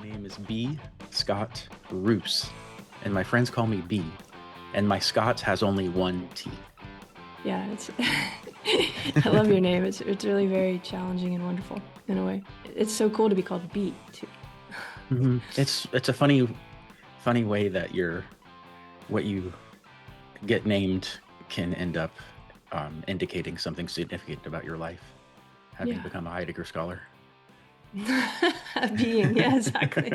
name is B. Scot Rousse, and my friends call me B, and my Scot has only one T. Yeah, it's I love your name. It's really very challenging and wonderful in a way. It's so cool to be called B too. It's a funny way that what you get named can end up indicating something significant about your life, having Yeah. become a Heidegger scholar. Being, yeah, exactly.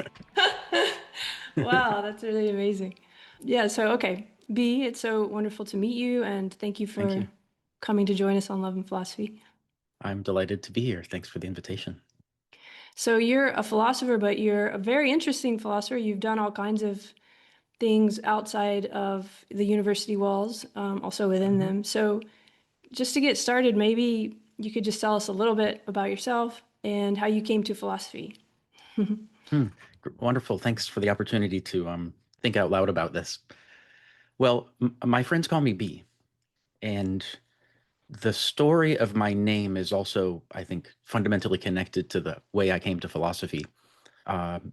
Wow, that's really amazing. Yeah, so okay. B, it's so wonderful to meet you and thank you Thank for you. coming to join us on Love and Philosophy. I'm delighted to be here. Thanks for the invitation. So you're a philosopher, but you're a very interesting philosopher. You've done all kinds of things outside of the university walls, also within Mhm. them. So just to get started, maybe you could just tell us a little bit about yourself and how you came to philosophy. Hmm. Wonderful. Thanks for the opportunity to think out loud about this. Well, my friends call me B, and the story of my name is also, I think, fundamentally connected to the way I came to philosophy.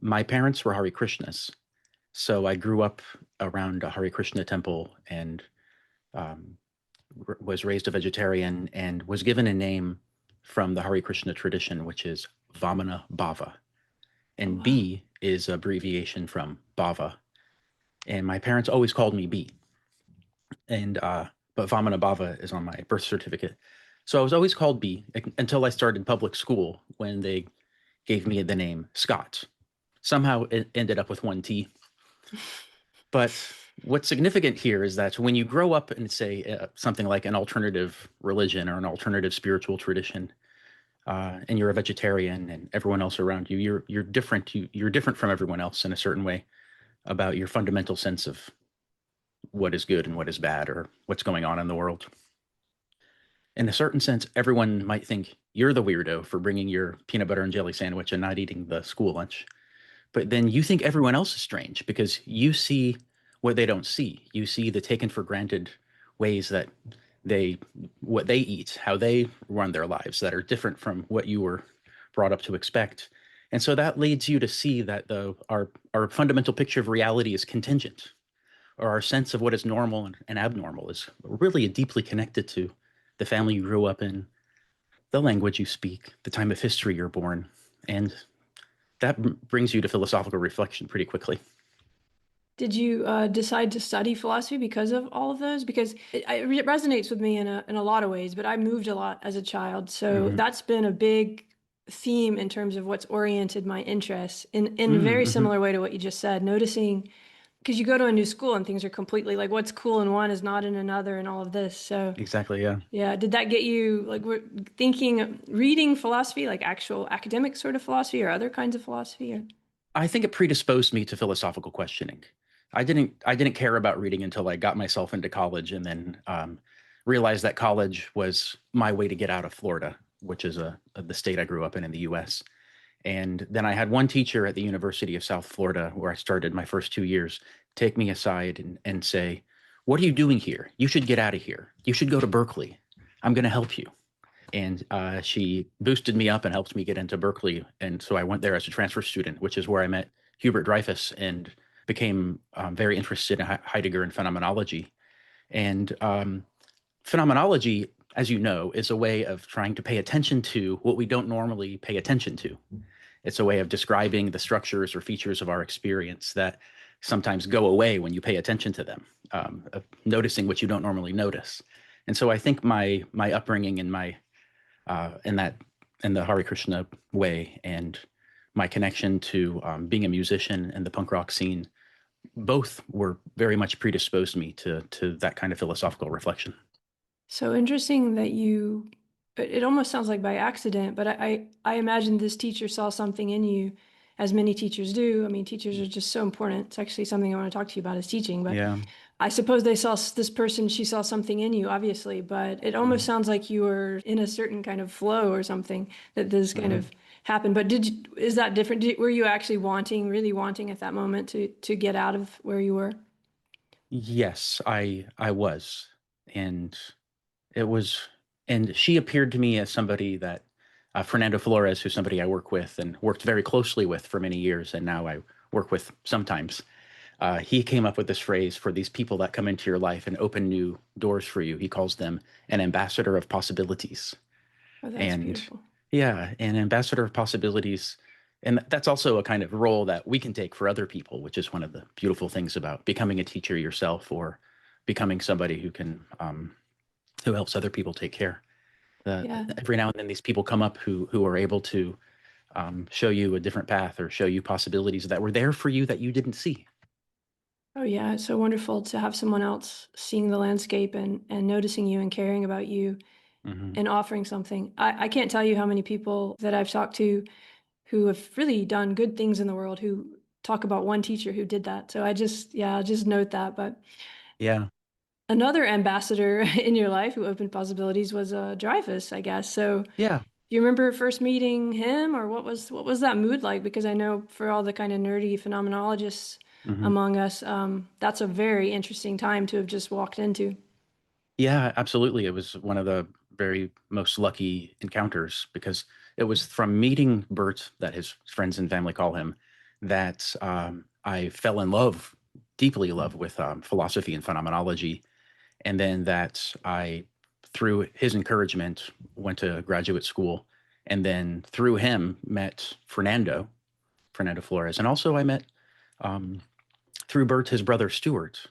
My parents were Hare Krishnas, so I grew up around a Hare Krishna temple and um, was raised a vegetarian and was given a name from the Hare Krishna tradition, which is Vamana Bhava. Oh, And wow. B is abbreviation from Bhava. And my parents always called me B. And but Vamana Bhava is on my birth certificate. So I was always called B until I started public school when they gave me the name Scott. Somehow it ended up with one T. But what's significant here is that when you grow up in, say, something like an alternative religion or an alternative spiritual tradition, and you're a vegetarian, and everyone else around you, you're different. You're different from everyone else in a certain way about your fundamental sense of what is good and what is bad, or what's going on in the world. In a certain sense, everyone might think you're the weirdo for bringing your peanut butter and jelly sandwich and not eating the school lunch. But then you think everyone else is strange because you see what they don't see. You see the taken for granted ways that they what they eat, how they run their lives that are different from what you were brought up to expect. And so that leads you to see that our fundamental picture of reality is contingent, or our sense of what is normal and abnormal is really deeply connected to the family you grew up in, the language you speak, the time of history you're born. And that brings you to philosophical reflection pretty quickly. Did you decide to study philosophy because of all of those? Because it resonates with me in a lot of ways, but I moved a lot as a child. So Mm-hmm. that's been a big theme in terms of what's oriented my interests in a very Mm-hmm. similar way to what you just said, noticing because you go to a new school and things are completely like what's cool in one is not in another and all of this. So Exactly, yeah. yeah, did that get you like thinking, reading philosophy, like actual academic sort of philosophy or other kinds of philosophy? Or... I think it predisposed me to philosophical questioning. I didn't care about reading until I got myself into college, and then realized that college was my way to get out of Florida, which is the state I grew up in the U.S. And then I had one teacher at the University of South Florida, where I started my first 2 years, take me aside and say, "What are you doing here? You should get out of here. You should go to Berkeley. I'm going to help you." And she boosted me up and helped me get into Berkeley. And so I went there as a transfer student, which is where I met Hubert Dreyfus and became very interested in Heidegger and phenomenology. And phenomenology, as you know, is a way of trying to pay attention to what we don't normally pay attention to. It's a way of describing the structures or features of our experience that sometimes go away when you pay attention to them, of noticing what you don't normally notice. And so I think my upbringing and my in that in the Hare Krishna way, and my connection to being a musician and the punk rock scene, both were very much predisposed me to that kind of philosophical reflection. So interesting that it almost sounds like by accident, but I imagine this teacher saw something in you, as many teachers do. I mean, teachers are just so important. It's actually something I want to talk to you about is teaching, but Yeah. I suppose they saw this person, she saw something in you, obviously, but it almost Mm-hmm. sounds like you were in a certain kind of flow or something that this kind Mm-hmm. of happened. But is that different? Were you actually really wanting at that moment to get out of where you were? Yes, I was, and it was, and she appeared to me as somebody that Fernando Flores, who's somebody I work with and worked very closely with for many years, and now I work with sometimes. He came up with this phrase for these people that come into your life and open new doors for you. He calls them an ambassador of possibilities. Oh, that's And beautiful. yeah, an ambassador of possibilities. And that's also a kind of role that we can take for other people, which is one of the beautiful things about becoming a teacher yourself or becoming somebody who can, who helps other people take care. Yeah. Every now and then these people come up who are able to show you a different path or show you possibilities that were there for you that you didn't see. Oh, yeah. It's so wonderful to have someone else seeing the landscape and noticing you and caring about you Hmm. and offering something. I can't tell you how many people that I've talked to who have really done good things in the world who talk about one teacher who did that. So I'll just note that. But Yeah. another ambassador in your life who opened possibilities was Dreyfus, I guess. So do Yeah. you remember first meeting him, or what was that mood like? Because I know for all the kind of nerdy phenomenologists Hmm. among us, that's a very interesting time to have just walked into. Yeah, absolutely. It was one of the very most lucky encounters because it was from meeting Bert, that his friends and family call him, that I fell in love, deeply in love with philosophy and phenomenology. And then that I, through his encouragement, went to graduate school. And then through him, met Fernando Flores. And also I met, um, through Bert, his brother Stuart,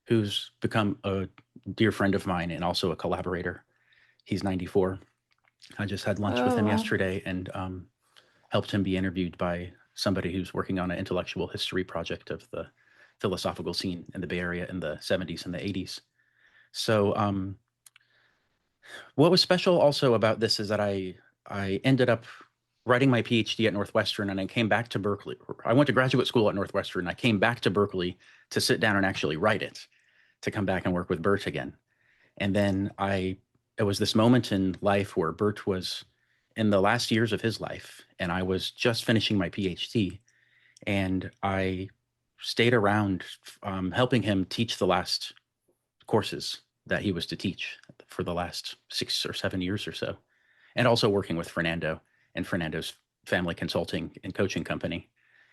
who's become a dear friend of mine and also a collaborator. He's 94. I just had lunch with Oh, him wow. yesterday and helped him be interviewed by somebody who's working on an intellectual history project of the philosophical scene in the Bay Area in the 70s and the 80s. So, what was special also about this is that I ended up writing my PhD at Northwestern, and I came back to Berkeley. I went to graduate school at Northwestern. I came back to Berkeley to sit down and actually write it, to come back and work with Bert again. And then it was this moment in life where Bert was in the last years of his life, and I was just finishing my PhD, and I stayed around helping him teach the last courses that he was to teach for the last 6 or 7 years or so, and also working with Fernando and Fernando's family consulting and coaching company.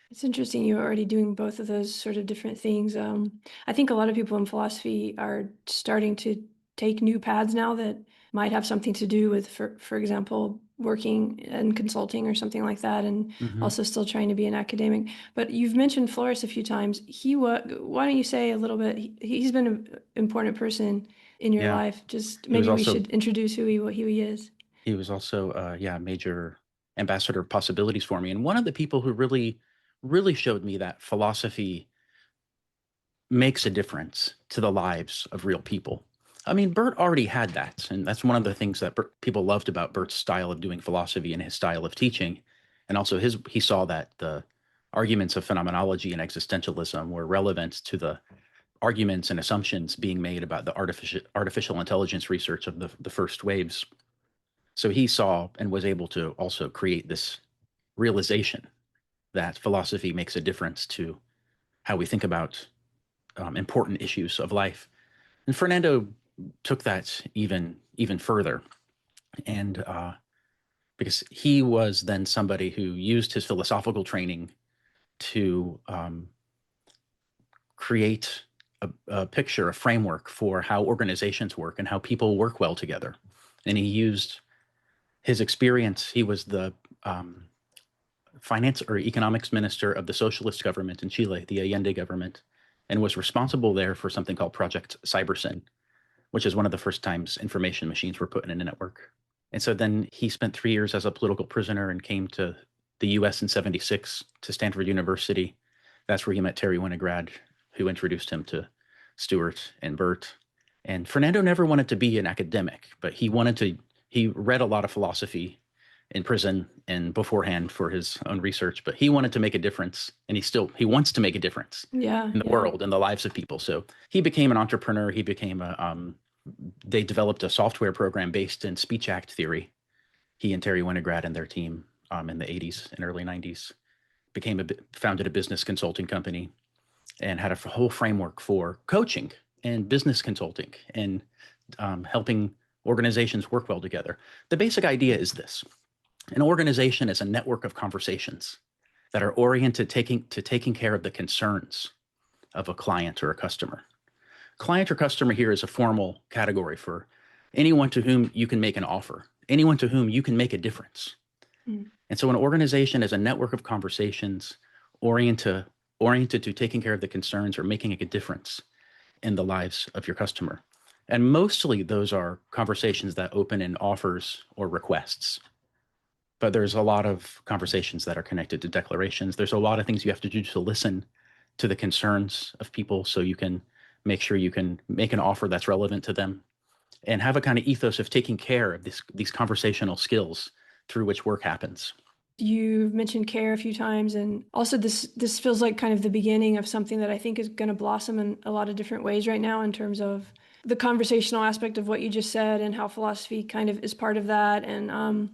It's interesting you're already doing both of those sort of different things. I think a lot of people in philosophy are starting to take new paths now that might have something to do with, for example, working and consulting or something like that, and Mm-hmm. also still trying to be an academic. But you've mentioned Flores a few times. Why don't you say a little bit? He's been an important person in your Yeah, life. Just he was maybe we also should introduce who he is. he was also yeah, major ambassador of possibilities for me, and one of the people who really showed me that philosophy makes a difference to the lives of real people. I mean, Bert already had that, and that's one of the things that people loved about Bert's style of doing philosophy and his style of teaching. And also, he saw that the arguments of phenomenology and existentialism were relevant to the arguments and assumptions being made about the artificial intelligence research of the first waves. So he saw and was able to also create this realization that philosophy makes a difference to how we think about important issues of life. And Fernando took that even further, and because he was then somebody who used his philosophical training to create a picture, a framework for how organizations work and how people work well together. And he used his experience. He was the finance or economics minister of the socialist government in Chile, the Allende government, and was responsible there for something called Project Cybersyn, which is one of the first times information machines were put in a network. And so then he spent 3 years as a political prisoner and came to the US in 76 to Stanford University. That's where he met Terry Winograd, who introduced him to Stuart and Bert. And Fernando never wanted to be an academic, but he read a lot of philosophy in prison and beforehand for his own research, but he wanted to make a difference, and he wants to make a difference Yeah, in the yeah. world and the lives of people. So he became an entrepreneur. He became they developed a software program based in speech act theory. He and Terry Winograd and their team in the 80s and early 90s founded a business consulting company and had a whole framework for coaching and business consulting and helping organizations work well together. The basic idea is this: An organization is a network of conversations that are oriented to taking care of the concerns of a client or a customer. Client or customer here is a formal category for anyone to whom you can make an offer, anyone to whom you can make a difference. Mm. And so an organization is a network of conversations oriented to taking care of the concerns or making a difference in the lives of your customer. And mostly those are conversations that open in offers or requests. But there's a lot of conversations that are connected to declarations. There's a lot of things you have to do to listen to the concerns of people so you can make sure you can make an offer that's relevant to them and have a kind of ethos of taking care of these conversational skills through which work happens. You've mentioned care a few times, and also this feels like kind of the beginning of something that I think is going to blossom in a lot of different ways right now in terms of the conversational aspect of what you just said and how philosophy kind of is part of that. And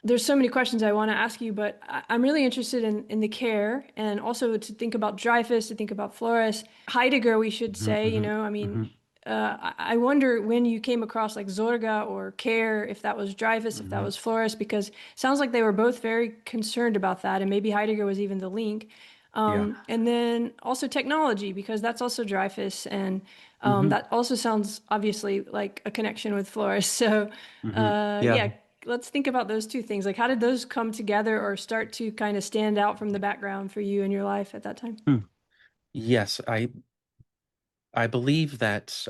there's so many questions I want to ask you, but I'm really interested in the care and also to think about Dreyfus, to think about Flores, Heidegger, we should say, you know, I mean, I wonder when you came across like Zorga or Care, if that was Dreyfus, if that was Flores, because it sounds like they were both very concerned about that, and maybe Heidegger was even the link. Yeah. And then also technology, because that's also Dreyfus, and that also sounds obviously like a connection with Flores. So, Yeah. yeah, let's think about those two things. Like, how did those come together or start to kind of stand out from the background for you in your life at that time? Yes, I believe that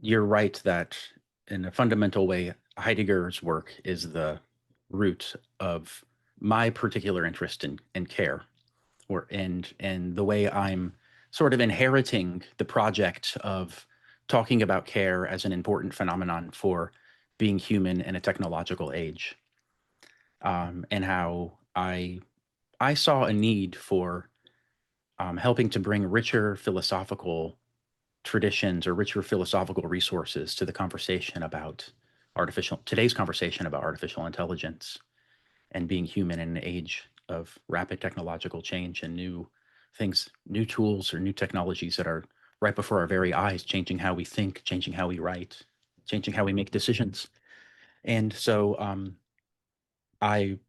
you're right that in a fundamental way, Heidegger's work is the root of my particular interest in care, or and the way I'm sort of inheriting the project of talking about care as an important phenomenon for being human in a technological age, and how I saw a need for helping to bring richer philosophical traditions or richer philosophical resources to the conversation about today's conversation about artificial intelligence and being human in an age of rapid technological change and new things, new tools or new technologies that are right before our very eyes, changing how we think, changing how we write, changing how we make decisions. And so I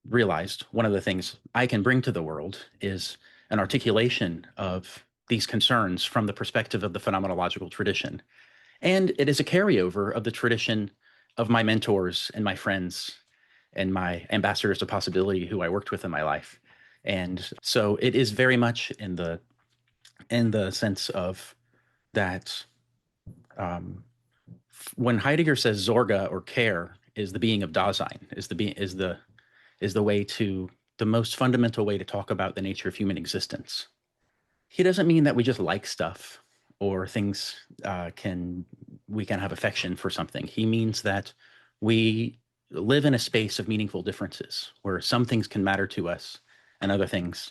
realized one of the things I can bring to the world is an articulation of these concerns from the perspective of the phenomenological tradition. And it is a carryover of the tradition of my mentors and my friends and my ambassadors of possibility who I worked with in my life. And so it is very much in the sense of that when Heidegger says Zorga or care is the being of Dasein, is the way to the most fundamental way to talk about the nature of human existence. He doesn't mean that we just like stuff or things we can have affection for something. He means that we live in a space of meaningful differences where some things can matter to us and other things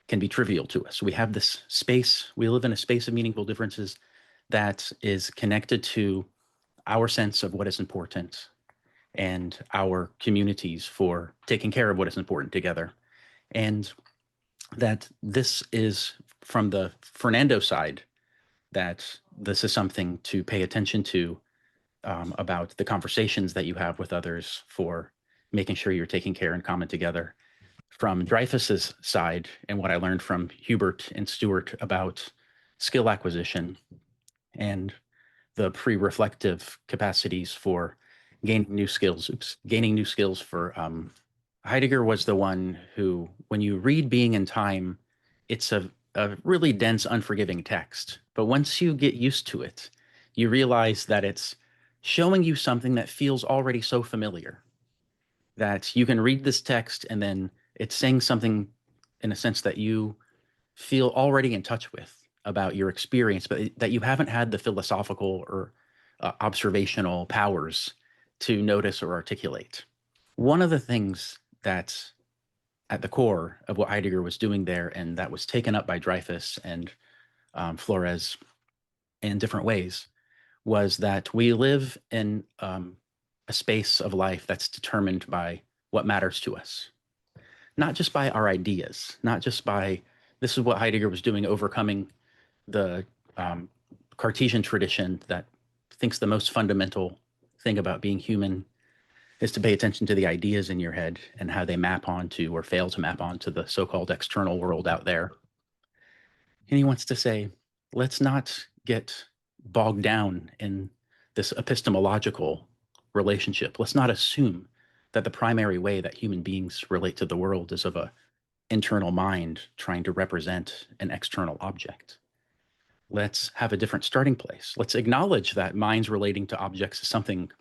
can be trivial to us. We have this space, we live in a space of meaningful differences that is connected to our sense of what is important and our communities for taking care of what is important together. And that this is from the Fernando side, that this is something to pay attention to about the conversations that you have with others for making sure you're taking care in common together. From Dreyfus's side, and what I learned from Hubert and Stewart about skill acquisition and the pre-reflective capacities for gaining new skills for Heidegger was the one who, when you read Being and Time, it's a really dense, unforgiving text. But once you get used to it, you realize that it's showing you something that feels already so familiar that you can read this text and then it's saying something in a sense that you feel already in touch with about your experience, but that you haven't had the philosophical or observational powers to notice or articulate. One of the things that's at the core of what Heidegger was doing there, and that was taken up by Dreyfus and Flores in different ways, was that we live in a space of life that's determined by what matters to us, not just by our ideas, not just by this is what Heidegger was doing, overcoming the Cartesian tradition that thinks the most fundamental thing about being human is to pay attention to the ideas in your head and how they map onto or fail to map onto the so-called external world out there. And he wants to say, let's not get bogged down in this epistemological relationship. Let's not assume that the primary way that human beings relate to the world is of an internal mind trying to represent an external object. Let's have a different starting place. Let's acknowledge that minds relating to objects is something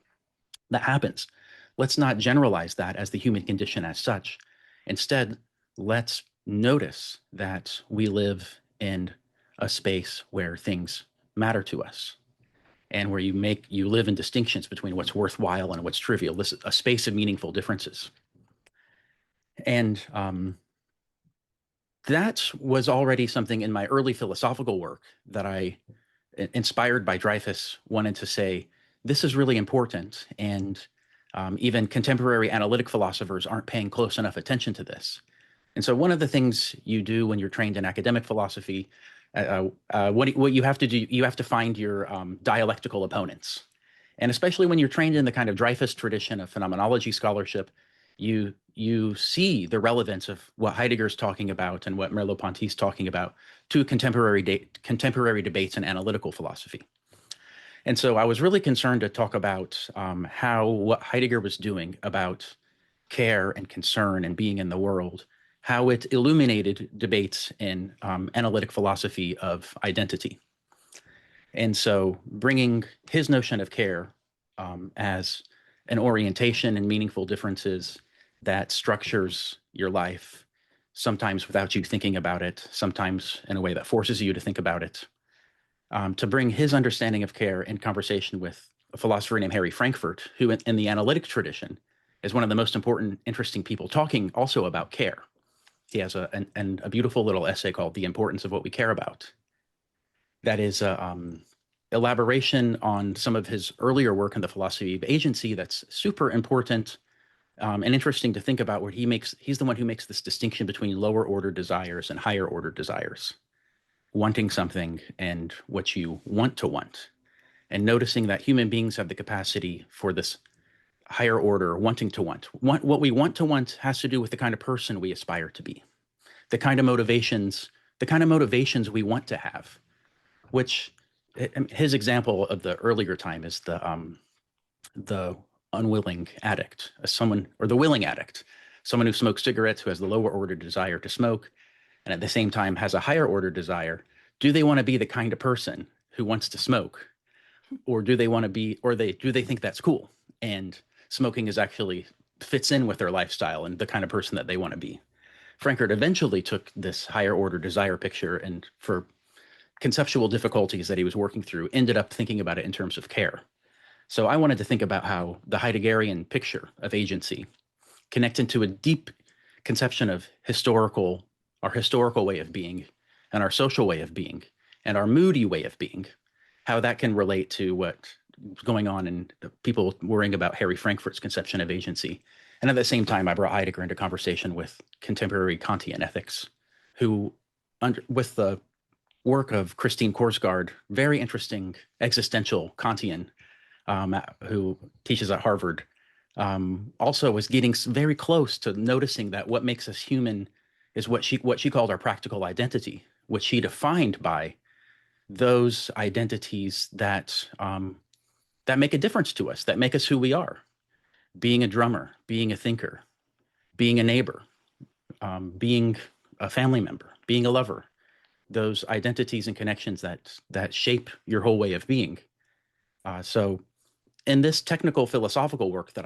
that happens. Let's not generalize that as the human condition as such. Instead, let's notice that we live in a space where things matter to us and where you live in distinctions between what's worthwhile and what's trivial. This is a space of meaningful differences. And that was already something in my early philosophical work that I, inspired by Dreyfus, wanted to say, this is really important. And even contemporary analytic philosophers aren't paying close enough attention to this. And so one of the things you do when you're trained in academic philosophy, what you have to do, you have to find your dialectical opponents. And especially when you're trained in the kind of Dreyfus tradition of phenomenology scholarship, you see the relevance of what Heidegger's talking about and what Merleau-Ponty's talking about to contemporary debates in analytical philosophy. And so I was really concerned to talk about how what Heidegger was doing about care and concern and being in the world, how it illuminated debates in analytic philosophy of identity. And so bringing his notion of care as an orientation and meaningful differences that structures your life, sometimes without you thinking about it, sometimes in a way that forces you to think about it, to bring his understanding of care in conversation with a philosopher named Harry Frankfurt, who in the analytic tradition is one of the most important, interesting people talking also about care. He has a beautiful little essay called The Importance of What We Care About. That is elaboration on some of his earlier work in the philosophy of agency that's super important and interesting to think about, where he's the one who makes this distinction between lower order desires and higher order desires. Wanting something and what you want to want, and noticing that human beings have the capacity for this higher order wanting to want. What we want to want has to do with the kind of person we aspire to be, the kind of motivations we want to have, which his example of the earlier time is the unwilling addict, or the willing addict, someone who smokes cigarettes, who has the lower order desire to smoke, and at the same time has a higher order desire. Do they want to be the kind of person who wants to smoke, or do they want to be, or do they think that's cool and smoking is actually fits in with their lifestyle and the kind of person that they want to be? Frankfurt eventually took this higher order desire picture, and for conceptual difficulties that he was working through, ended up thinking about it in terms of care. So I wanted to think about how the Heideggerian picture of agency connects into a deep conception of our historical way of being, and our social way of being, and our moody way of being, how that can relate to what's going on in people worrying about Harry Frankfurt's conception of agency. And at the same time, I brought Heidegger into conversation with contemporary Kantian ethics, who, with the work of Christine Korsgaard, very interesting existential Kantian, who teaches at Harvard, also was getting very close to noticing that what makes us human is what she called our practical identity, which she defined by those identities that make a difference to us, that make us who we are. Being a drummer, being a thinker, being a neighbor, being a family member, being a lover. Those identities and connections that shape your whole way of being. So in this technical philosophical work that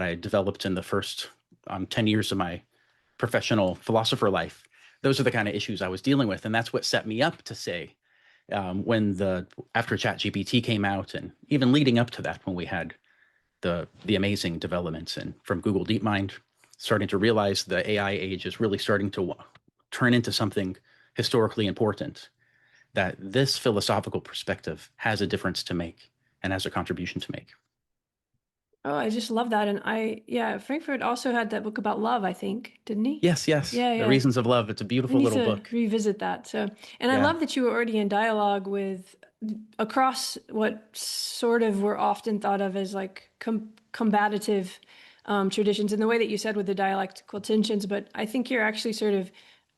I developed in the first 10 years of my professional philosopher life, those are the kind of issues I was dealing with. And that's what set me up to say, after ChatGPT came out, and even leading up to that, when we had the amazing developments from Google DeepMind, starting to realize the AI age is really starting to turn into something historically important, that this philosophical perspective has a difference to make and has a contribution to make. Oh, I just love that. And Frankfurt also had that book about love, I think, didn't he? Yes. Yeah. The Reasons of Love. It's a beautiful little book. Revisit that. So, and I love that you were already in dialogue with across what sort of were often thought of as like combative traditions in the way that you said with the dialectical tensions. But I think you're actually sort of,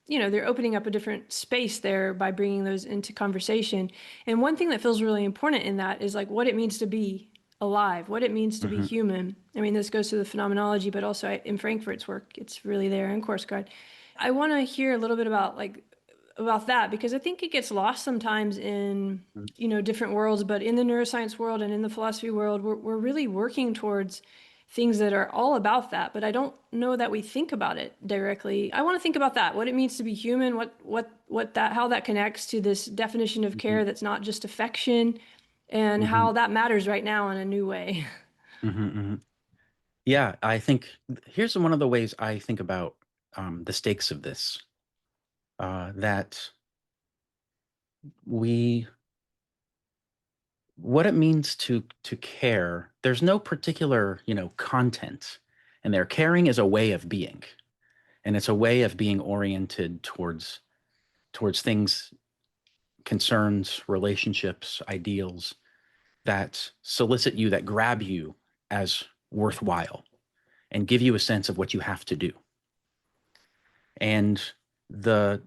they're opening up a different space there by bringing those into conversation. And one thing that feels really important in that is like what it means to be alive, what it means to be Hmm. human. I mean, this goes to the phenomenology, but also in Frankfurt's work, it's really there in Course Guide. I want to hear a little bit about that because I think it gets lost sometimes in different worlds, but in the neuroscience world and in the philosophy world, we're really working towards things that are all about that, but I don't know that we think about it directly. I want to think about that, what it means to be human, how that connects to this definition of Hmm. care that's not just affection, and Hmm. how that matters right now in a new way. Hmm. Hmm. Yeah, I think here's one of the ways I think about the stakes of this. That we what it means to care, there's no particular, content. And their caring is a way of being. And it's a way of being oriented towards things, concerns, relationships, ideals that solicit you, that grab you as worthwhile and give you a sense of what you have to do. And the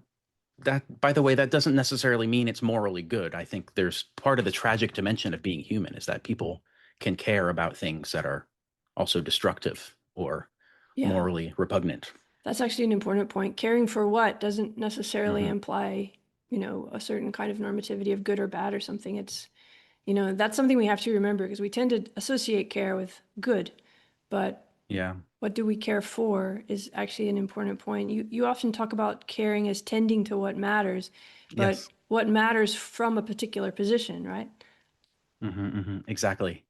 that, by the way, that doesn't necessarily mean it's morally good. I think there's part of the tragic dimension of being human is that people can care about things that are also destructive or Yeah, morally repugnant. that's actually an important point. Caring for what doesn't necessarily Hmm. imply, a certain kind of normativity of good or bad or something. It's, that's something we have to remember because we tend to associate care with good, but Yeah. what do we care for is actually an important point. You often talk about caring as tending to what matters, but Yes. what matters from a particular position, right? Exactly.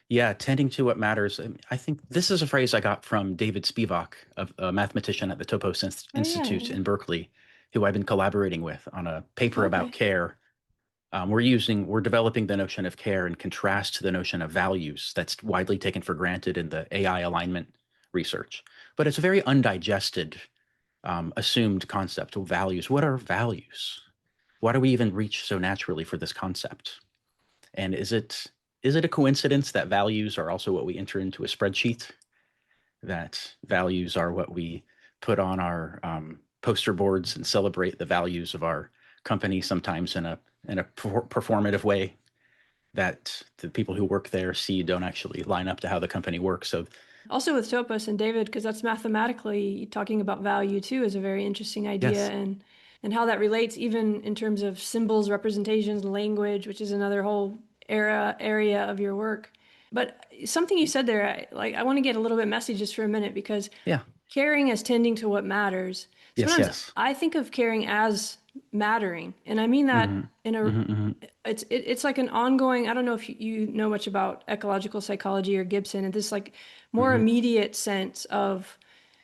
Yeah, tending to what matters. I think this is a phrase I got from David Spivak, a mathematician at the Topos Oh yeah, Institute yeah. in Berkeley, who I've been collaborating with on a paper about Okay. care. We're developing the notion of care in contrast to the notion of values that's widely taken for granted in the AI alignment research. But it's a very undigested, assumed concept of values. What are values? Why do we even reach so naturally for this concept? And is it a coincidence that values are also what we enter into a spreadsheet? That values are what we put on our poster boards and celebrate the values of our company sometimes in a performative way that the people who work there see don't actually line up to how the company works. So Also with Topos and David, because that's mathematically talking about value too, is a very interesting idea, yes, and how that relates even in terms of symbols, representations, language, which is another whole area of your work. But something you said there, I want to get a little bit messy just for a minute because yeah, caring as tending to what matters. yes, Sometimes yes. I think of caring as mattering, and I mean that Hmm. in a Hmm. it's like an ongoing. I don't know if you know much about ecological psychology or Gibson, and this like more Hmm. immediate sense of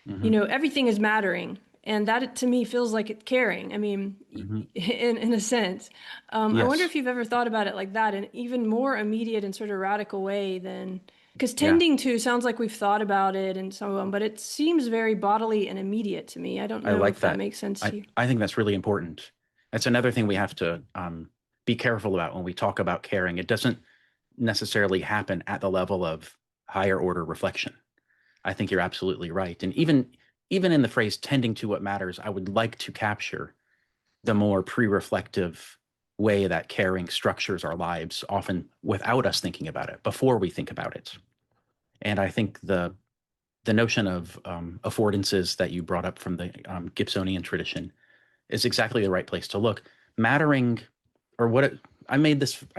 Hmm. everything is mattering, and that to me feels like it caring. I mean, Hmm. in a sense, I wonder Yes, if you've ever thought about it like that, in an even more immediate and sort of radical way than because yeah. tending to sounds like we've thought about it and so on, but it seems very bodily and immediate to me. I don't I know like if that that. makes sense I, to you. I think that's really important. That's another thing we have to be careful about when we talk about caring. It doesn't necessarily happen at the level of higher order reflection. I think you're absolutely right. And even in the phrase tending to what matters, I would like to capture the more pre-reflective way that caring structures our lives, often without us thinking about it, before we think about it. And I think the notion of affordances that you brought up from the Gibsonian tradition is exactly the right place to look. Mattering, or what it, I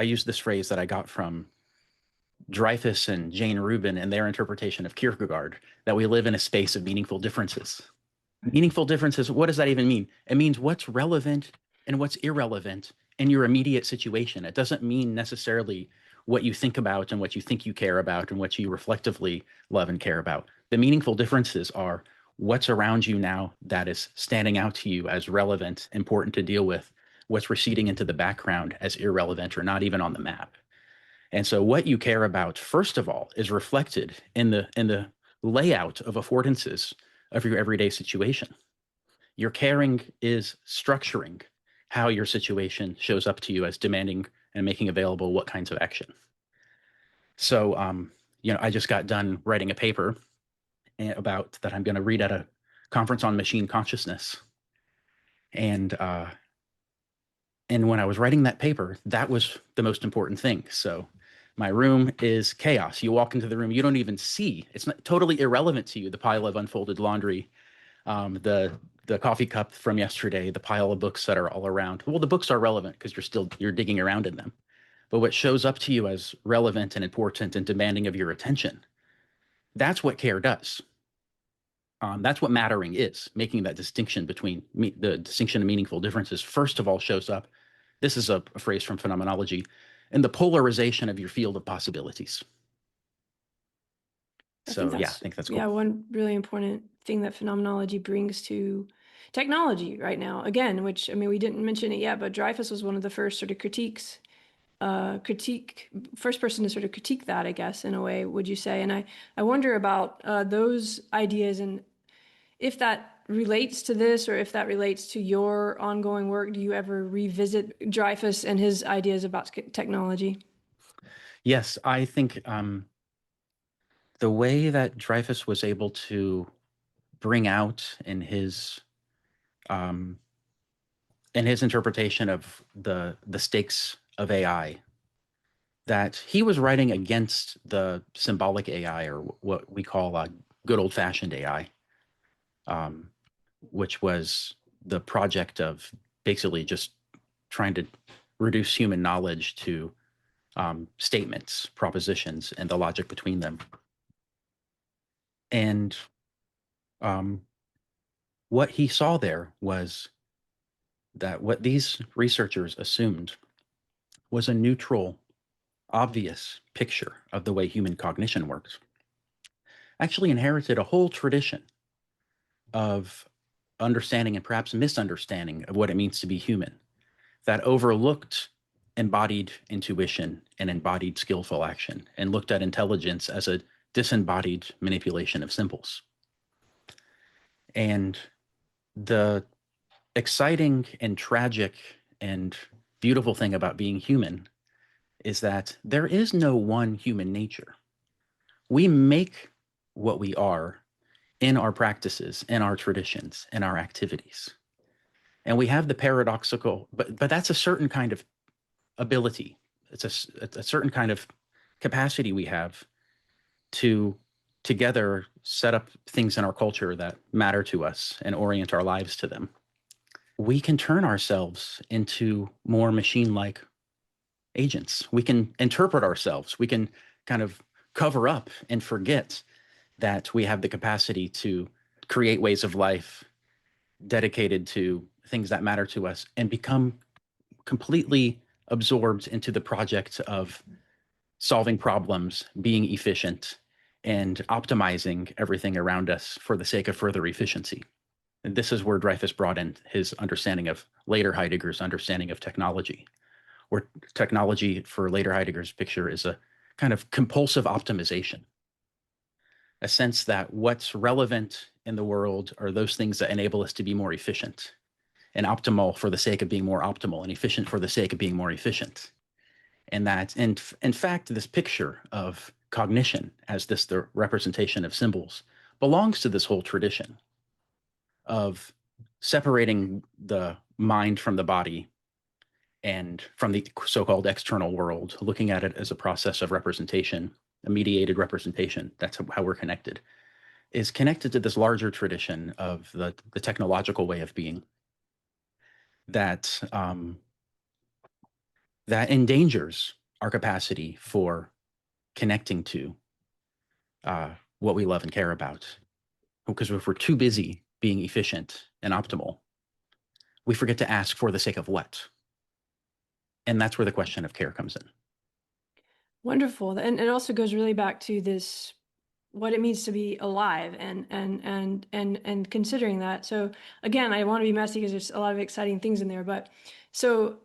used this phrase that I got from Dreyfus and Jane Rubin and their interpretation of Kierkegaard, that we live in a space of meaningful differences. Meaningful differences, what does that even mean? It means what's relevant and what's irrelevant in your immediate situation. It doesn't mean necessarily what you think about and what you think you care about and what you reflectively love and care about. The meaningful differences are what's around you now that is standing out to you as relevant, important to deal with, what's receding into the background as irrelevant or not even on the map. And so what you care about, first of all, is reflected in the layout of affordances of your everyday situation. Your caring is structuring how your situation shows up to you as demanding and making available what kinds of action. So, I just got done writing a paper about that I'm going to read at a conference on machine consciousness. And when I was writing that paper, that was the most important thing. So my room is chaos. You walk into the room, you don't even see. It's not totally irrelevant to you, the pile of unfolded laundry, the coffee cup from yesterday, the pile of books that are all around. Well, the books are relevant because you're digging around in them. But what shows up to you as relevant and important and demanding of your attention, that's what care does. That's what mattering is, making that distinction between the distinction of meaningful differences. First of all, shows up. This is a phrase from phenomenology, in the polarization of your field of possibilities. I So yeah, I think that's cool. one really important thing that phenomenology brings to technology right now, again, which, I mean, we didn't mention it yet, but Dreyfus was one of the first sort of first person to sort of critique that, I guess, in a way, would you say? And I wonder about those ideas, and if that relates to this, or if that relates to your ongoing work. Do you ever revisit Dreyfus and his ideas about technology? Yes, I think the way that Dreyfus was able to bring out um, in his interpretation of the stakes of AI, that he was writing against the symbolic AI, or what we call good old-fashioned AI, which was the project of basically just trying to reduce human knowledge to statements, propositions, and the logic between them. And what he saw there was that what these researchers assumed was a neutral, obvious picture of the way human cognition works, actually inherited a whole tradition of understanding and perhaps misunderstanding of what it means to be human, that overlooked embodied intuition and embodied skillful action, and looked at intelligence as a disembodied manipulation of symbols. And the exciting and tragic and beautiful thing about being human is that there is no one human nature. We make what we are in our practices, in our traditions, in our activities. And we have the paradoxical, but that's a certain kind of ability. It's a certain kind of capacity we have to together set up things in our culture that matter to us and orient our lives to them. We can turn ourselves into more machine-like agents. We can interpret ourselves. We can kind of cover up and forget that we have the capacity to create ways of life dedicated to things that matter to us, and become completely absorbed into the project of solving problems, being efficient, and optimizing everything around us for the sake of further efficiency. And this is where Dreyfus brought in his understanding of later Heidegger's understanding of technology, where technology for later Heidegger's picture is a kind of compulsive optimization, a sense that what's relevant in the world are those things that enable us to be more efficient, and optimal for the sake of being more optimal, and efficient for the sake of being more efficient. And that, in fact, this picture of cognition as the representation of symbols belongs to this whole tradition of separating the mind from the body and from the so-called external world, looking at it as a process of representation, a mediated representation. That's how we're connected, is connected to this larger tradition of the technological way of being that that endangers our capacity for connecting to what we love and care about. Because if we're too busy being efficient and optimal, we forget to ask for the sake of what. And that's where the question of care comes in. Wonderful. And it also goes really back to this, what it means to be alive, and considering that. So again, I want to be messy because there's a lot of exciting things in there. But so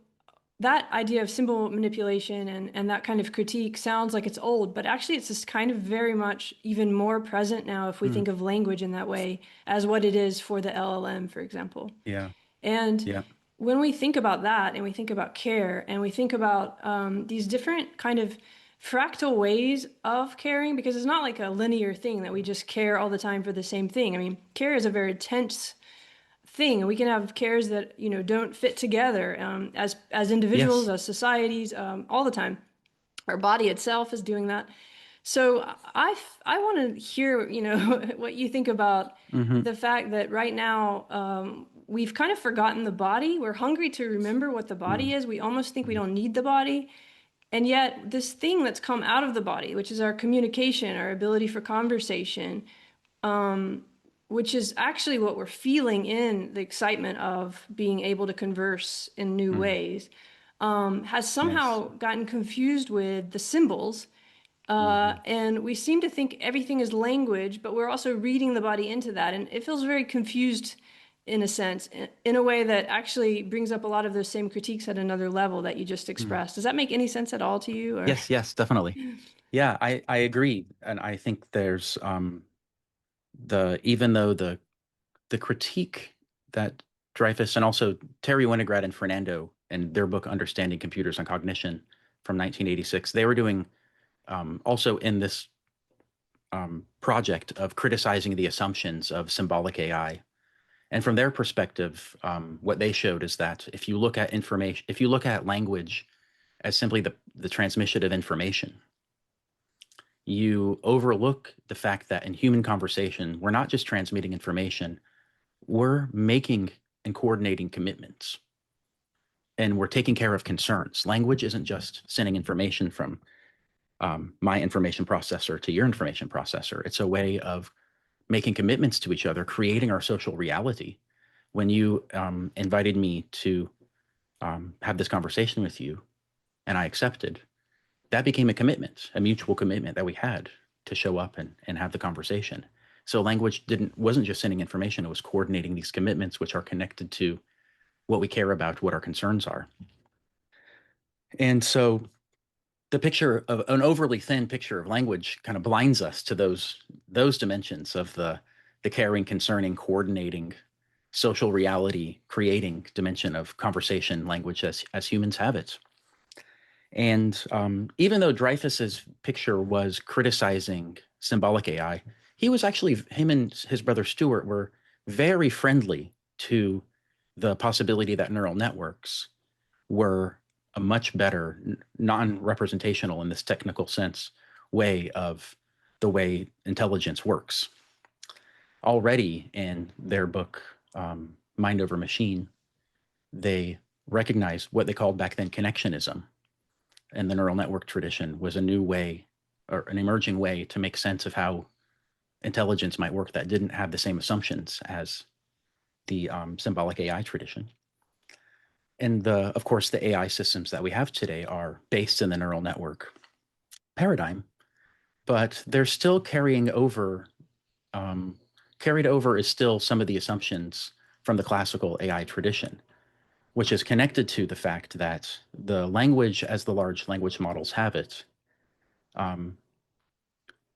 that idea of symbol manipulation and that kind of critique sounds like it's old, but actually it's just kind of very much even more present now if we think of language in that way as what it is for the LLM, for example. Yeah. And Yeah. when we think about that, and we think about care, and we think about these different kind of fractal ways of caring, because it's not like a linear thing that we just care all the time for the same thing. I mean, care is a very tense thing, and we can have cares that, you know, don't fit together, as individuals, Yes. as societies, all the time. Our body itself is doing that. So I want to hear, you know, what you think about Hmm. the fact that right now, we've kind of forgotten the body. We're hungry to remember what the body is. We almost think we don't need the body. And yet, this thing that's come out of the body, which is our communication, our ability for conversation, which is actually what we're feeling in the excitement of being able to converse in new Hmm. ways, has Yes. somehow gotten confused with the symbols. Hmm. And we seem to think everything is language, but we're also reading the body into that. And it feels very confused in a sense, in a way that actually brings up a lot of those same critiques at another level that you just expressed. Does that make any sense at all to you? Or Yes, yes, definitely. Yeah, I agree. And I think there's the even though the critique that Dreyfus and also Terry Winograd and Fernando in their book Understanding Computers and Cognition from 1986, they were doing also in this project of criticizing the assumptions of symbolic AI. And from their perspective, what they showed is that if you look at information, if you look at language as simply the transmission of information, you overlook the fact that in human conversation, we're not just transmitting information, we're making and coordinating commitments, and we're taking care of concerns. Language isn't just sending information from my information processor to your information processor. It's a way of making commitments to each other, creating our social reality. When you invited me to have this conversation with you and I accepted, that became a commitment, a mutual commitment that we had to show up and have the conversation. So language wasn't just sending information, it was coordinating these commitments, which are connected to what we care about, what our concerns are. And so the picture of an overly thin picture of language kind of blinds us to those dimensions of the caring, concerning, coordinating, social reality, creating dimension of conversation language as humans have it. And even though Dreyfus's picture was criticizing symbolic AI, he was actually, him and his brother Stuart were very friendly to the possibility that neural networks were a much better, non-representational in this technical sense, way of the way intelligence works. Already in their book, Mind Over Machine, they recognized what they called back then connectionism, and the neural network tradition was a new way or an emerging way to make sense of how intelligence might work that didn't have the same assumptions as the symbolic AI tradition. And of course, the AI systems that we have today are based in the neural network paradigm, but they're still carrying over. Carried over is still some of the assumptions from the classical AI tradition, which is connected to the fact that the language, as the large language models have it, um,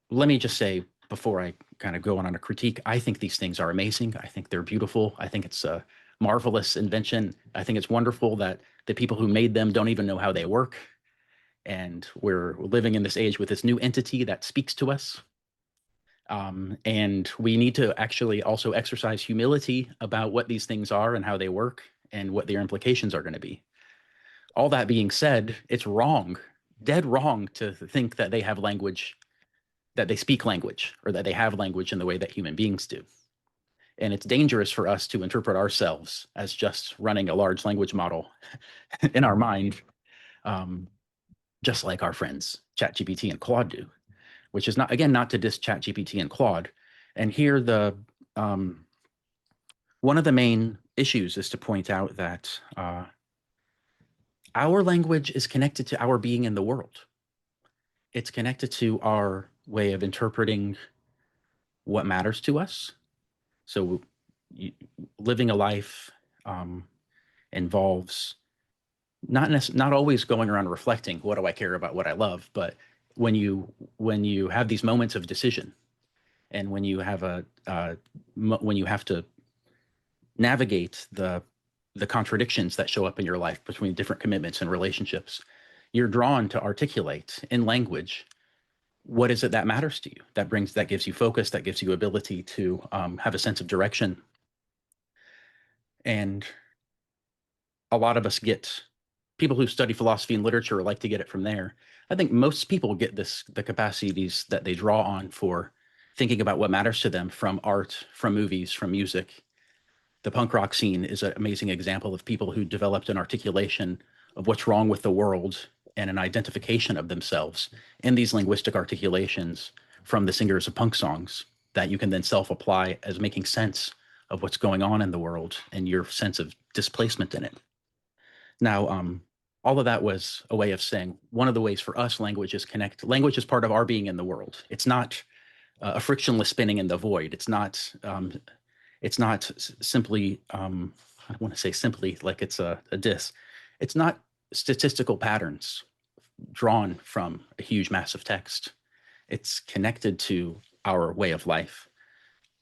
let me just say before I kind of go on a critique, I think these things are amazing. I think they're beautiful. I think it's a marvelous invention. I think it's wonderful that the people who made them don't even know how they work. And we're living in this age with this new entity that speaks to us. And we need to actually also exercise humility about what these things are and how they work and what their implications are going to be. All that being said, it's wrong, dead wrong to think that they have language, that they speak language, or that they have language in the way that human beings do. And it's dangerous for us to interpret ourselves as just running a large language model in our mind, um, just like our friends ChatGPT and Claude do, which is not, again, not to diss ChatGPT and Claude. And here, um, one of the main issues is to point out that our language is connected to our being in the world. It's connected to our way of interpreting what matters to us. So living a life um, involves not always going around reflecting what do I care about, what I love, but when you have these moments of decision, and when you have when you have to navigate the contradictions that show up in your life between different commitments and relationships, you're drawn to articulate in language what is it that matters to you, that gives you focus, that gives you ability to have a sense of direction. And a lot of us people who study philosophy and literature like to get it from there. I think most people get the capacities that they draw on for thinking about what matters to them from art, from movies, from music. The punk rock scene is an amazing example of people who developed an articulation of what's wrong with the world and an identification of themselves in these linguistic articulations from the singers of punk songs that you can then self-apply as making sense of what's going on in the world and your sense of displacement in it. Now, all of that was a way of saying one of the ways for us language is part of our being in the world. It's not a frictionless spinning in the void. It's not simply, I don't want to say simply like it's a diss. It's not statistical patterns drawn from a huge mass of text. It's connected to our way of life,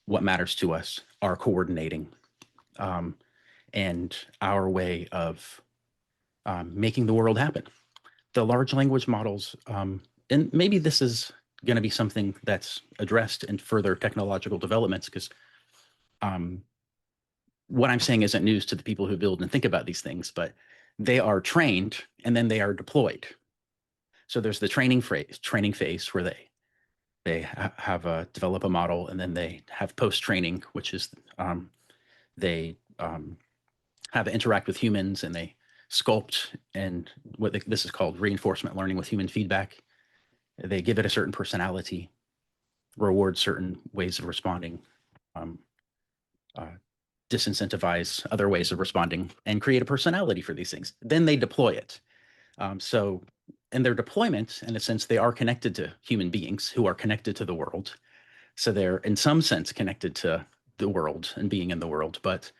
what matters to us, our coordinating, and our way of making the world happen. The large language models, and maybe this is going to be something that's addressed in further technological developments, because what I'm saying isn't news to the people who build and think about these things, but they are trained and then they are deployed. So there's the training phase where they develop a model, and then they have post-training, which is they have to interact with humans, and they sculpt, and this is called reinforcement learning with human feedback. They give it a certain personality, reward certain ways of responding, disincentivize other ways of responding, and create a personality for these things. Then they deploy it. So in their deployment, in a sense, they are connected to human beings who are connected to the world. So they're in some sense connected to the world and being in the world, but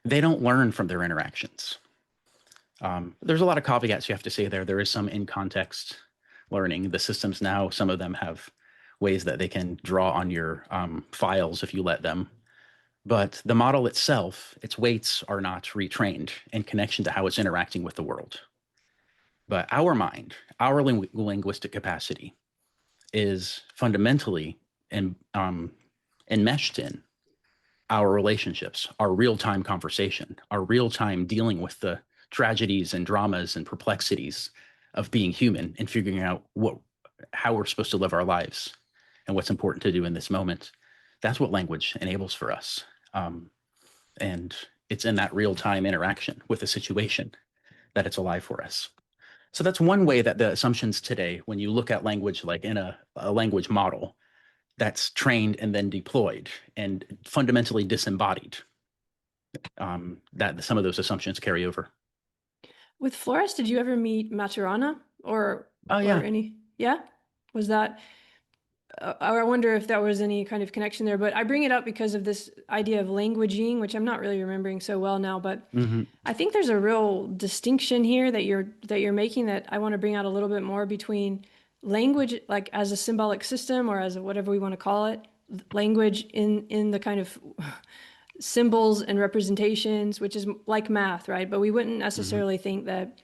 they don't learn from their interactions. There's a lot of caveats you have to say there. There is some in-context learning. The systems now, some of them have ways that they can draw on your files if you let them. But the model itself, its weights are not retrained in connection to how it's interacting with the world. But our mind, our linguistic capacity is fundamentally enmeshed in our relationships, our real-time conversation, our real-time dealing with the tragedies and dramas and perplexities of being human and figuring out how we're supposed to live our lives and what's important to do in this moment. That's what language enables for us. And it's in that real-time interaction with the situation that it's alive for us. So that's one way that the assumptions today, when you look at language like in a language model that's trained and then deployed and fundamentally disembodied, that some of those assumptions carry over. With Flores, did you ever meet Maturana or any? Yeah, was that? I wonder if that was any kind of connection there, but I bring it up because of this idea of languaging, which I'm not really remembering so well now, but I think there's a real distinction here that you're making that I want to bring out a little bit more between language, like as a symbolic system or as whatever we want to call it, language in the kind of symbols and representations, which is like math, right? But we wouldn't necessarily think that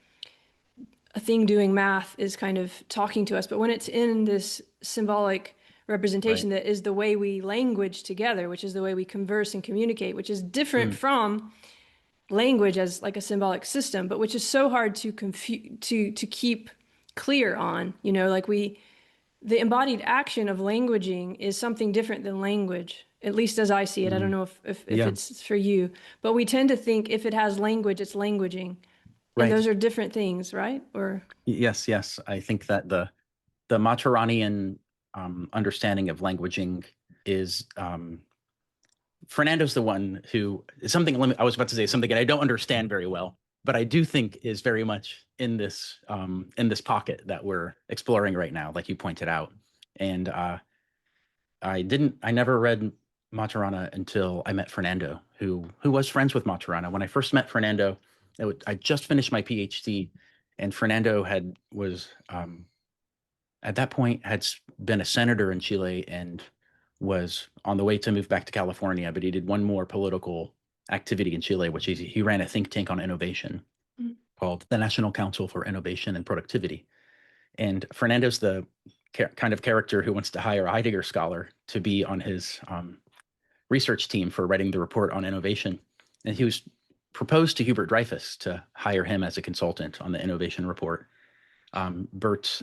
a thing doing math is kind of talking to us. But when it's in this symbolic representation that is the way we language together, which is the way we converse and communicate, which is different from language as like a symbolic system, but which is so hard to keep clear on, like the embodied action of languaging is something different than language, at least as I see it. I don't know if it's for you, but we tend to think if it has language, it's languaging. And those are different things, right? Or yes. I think that the Maturanian understanding of languaging is Fernando's the one who I was about to say something that I don't understand very well, but I do think is very much in this pocket that we're exploring right now, like you pointed out. And I never read Maturana until I met Fernando, who was friends with Maturana. When I first met Fernando, I just finished my PhD, and Fernando was at that point had been a senator in Chile and was on the way to move back to California, but he did one more political activity in Chile, he ran a think tank on innovation called the National Council for Innovation and Productivity. And Fernando's the kind of character who wants to hire a Heidegger scholar to be on his research team for writing the report on innovation. And he was proposed to Hubert Dreyfus to hire him as a consultant on the innovation report. Bert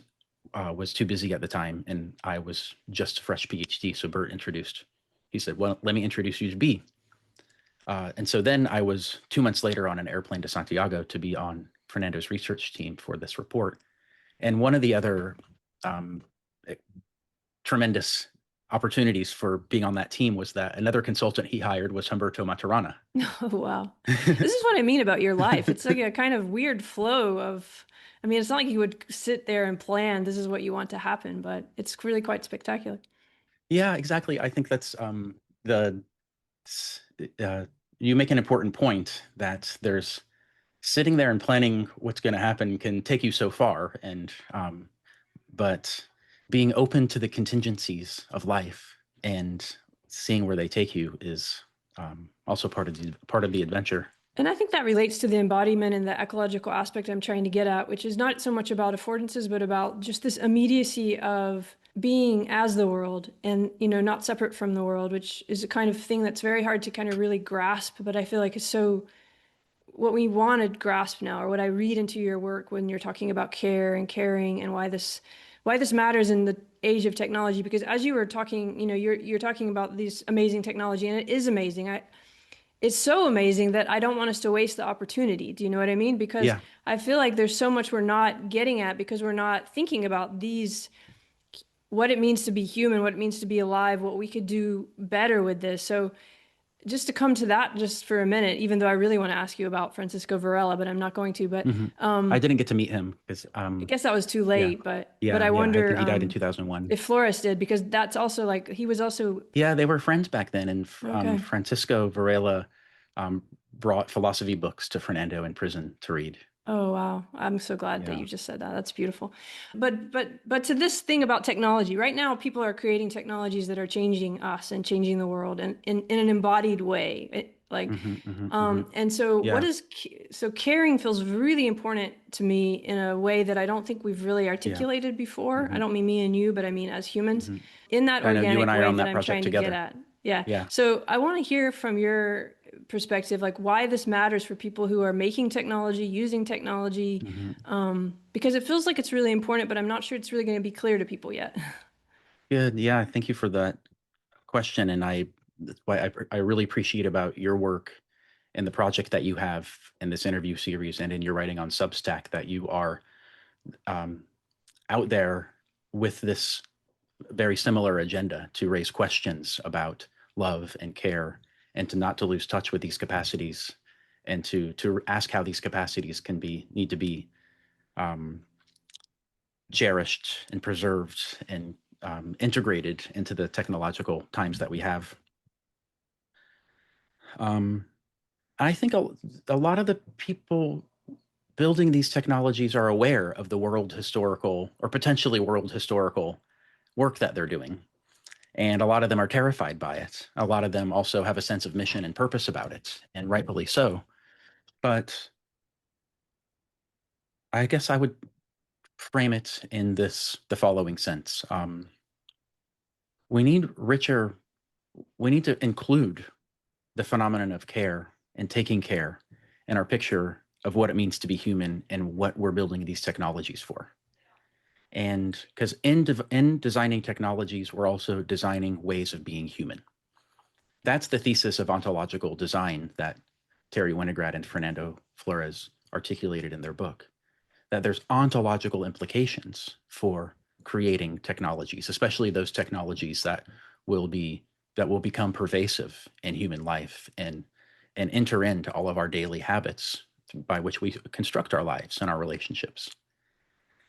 was too busy at the time, and I was just a fresh PhD. So Bert introduced, he said, well, let me introduce you to B. And so then I was 2 months later on an airplane to Santiago to be on Fernando's research team for this report. And one of the other tremendous opportunities for being on that team was that another consultant he hired was Humberto Maturana. Oh, wow. This is what I mean about your life. It's like a kind of weird flow of, I mean, it's not like you would sit there and plan, this is what you want to happen, but it's really quite spectacular. Yeah, exactly. I think that's you make an important point that there's sitting there and planning what's going to happen can take you so far, and but being open to the contingencies of life and seeing where they take you is also part of the adventure. And I think that relates to the embodiment and the ecological aspect I'm trying to get at, which is not so much about affordances, but about just this immediacy of being as the world and, you know, not separate from the world, which is a kind of thing that's very hard to kind of really grasp, but I feel like it's so what we want to grasp now, or what I read into your work when you're talking about care and caring and why this matters in the age of technology. Because as you were talking, you know, you're talking about this amazing technology, and it is amazing. It's so amazing that I don't want us to waste the opportunity. Do you know what I mean? Because Yeah. I feel like there's so much we're not getting at because we're not thinking about what it means to be human, what it means to be alive, what we could do better with this. So just to come to that just for a minute, even though I really want to ask you about Francisco Varela, but I'm not going to. But I didn't get to meet him because I guess that was too late. Yeah, But I wonder I think he died in 2001. if Flores did, because that's also like he was also. Yeah, they were friends back then, and Okay. Francisco Varela brought philosophy books to Fernando in prison to read. Oh, wow. I'm so glad that you just said that. That's beautiful. But to this thing about technology, right now people are creating technologies that are changing us and changing the world and in an embodied way. And so Yeah. so caring feels really important to me in a way that I don't think we've really articulated before. I don't mean me and you, but I mean as humans in that I know organic you and I way are on that that I'm project trying to together. get at. Yeah. Yeah. So I want to hear from your perspective, like why this matters for people who are making technology, using technology, because it feels like it's really important, but I'm not sure it's really going to be clear to people yet. Good. Yeah. Thank you for that question. And that's why I really appreciate about your work and the project that you have in this interview series and in your writing on Substack, that you are out there with this very similar agenda to raise questions about love and care, and to lose touch with these capacities, and to ask how these capacities need to be cherished and preserved and integrated into the technological times that we have. I think a lot of the people building these technologies are aware of the world historical or potentially world historical work that they're doing. And a lot of them are terrified by it. A lot of them also have a sense of mission and purpose about it, and rightfully so. But I guess I would frame it in the following sense. We need to include the phenomenon of care and taking care in our picture of what it means to be human and what we're building these technologies for. And because in designing technologies, we're also designing ways of being human. That's the thesis of ontological design that Terry Winograd and Fernando Flores articulated in their book, that there's ontological implications for creating technologies, especially those technologies that will become pervasive in human life and enter into all of our daily habits by which we construct our lives and our relationships.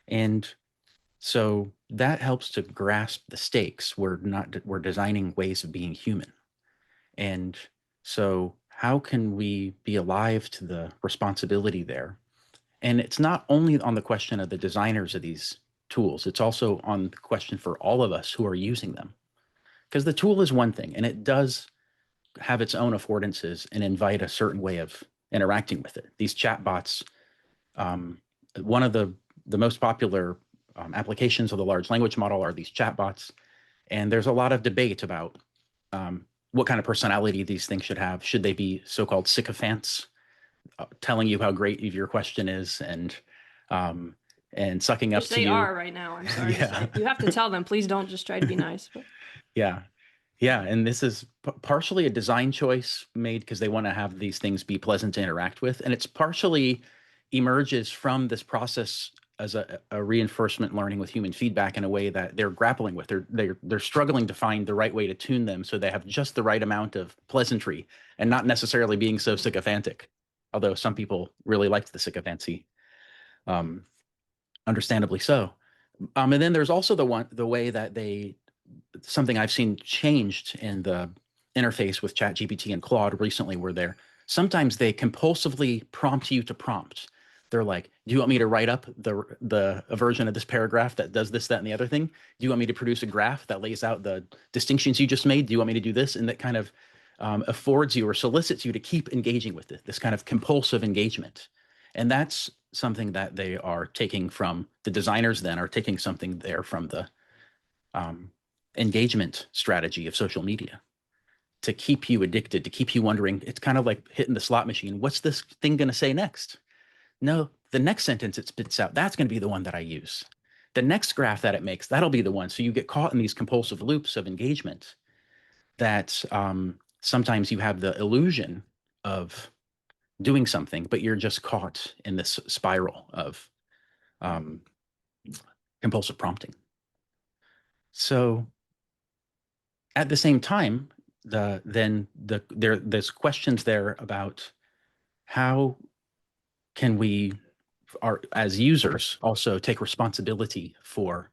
And so that helps to grasp the stakes. We're designing ways of being human. And so how can we be alive to the responsibility there? And it's not only on the question of the designers of these tools, it's also on the question for all of us who are using them. Because the tool is one thing, and it does have its own affordances and invite a certain way of interacting with it. These chatbots, one of the most popular applications of the large language model are these chatbots. And there's a lot of debate about what kind of personality these things should have. Should they be so-called sycophants, telling you how great your question is and sucking up Which to they you? are right now. I'm sorry to Yeah. say. You have to tell them, please don't just try to be nice. But Yeah. Yeah. And this is partially a design choice made because they want to have these things be pleasant to interact with. And it's partially emerges from this process as a reinforcement learning with human feedback in a way that they're grappling with. They're struggling to find the right way to tune them so they have just the right amount of pleasantry and not necessarily being so sycophantic. Although some people really liked the sycophancy, understandably so. And then there's also the way that something I've seen changed in the interface with ChatGPT and Claude recently, where sometimes they compulsively prompt you to prompt. They're like, do you want me to write up a version of this paragraph that does this, that, and the other thing? Do you want me to produce a graph that lays out the distinctions you just made? Do you want me to do this? And that kind of affords you or solicits you to keep engaging with this kind of compulsive engagement. And that's something that they are taking from the designers, then are taking something there from the engagement strategy of social media to keep you addicted, to keep you wondering. It's kind of like hitting the slot machine. What's this thing going to say next? No, the next sentence it spits out, that's going to be the one that I use. The next graph that it makes, that'll be the one. So you get caught in these compulsive loops of engagement that sometimes you have the illusion of doing something, but you're just caught in this spiral of compulsive prompting. So at the same time, there's questions there about how can we, as users, also take responsibility for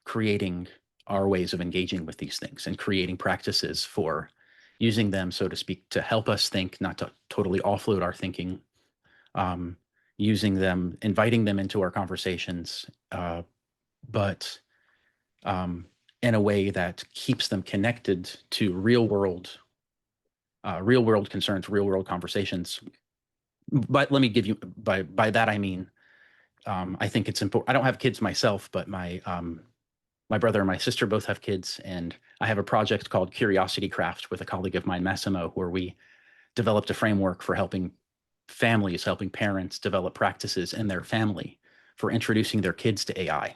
creating our ways of engaging with these things and creating practices for using them, so to speak, to help us think, not to totally offload our thinking, using them, inviting them into our conversations, but in a way that keeps them connected to real world concerns, real world conversations. But let me give you, by that I mean, I think it's important. I don't have kids myself, but my brother and my sister both have kids, and I have a project called Curiosity Craft with a colleague of mine, Massimo, where we developed a framework for helping families, helping parents develop practices in their family for introducing their kids to AI.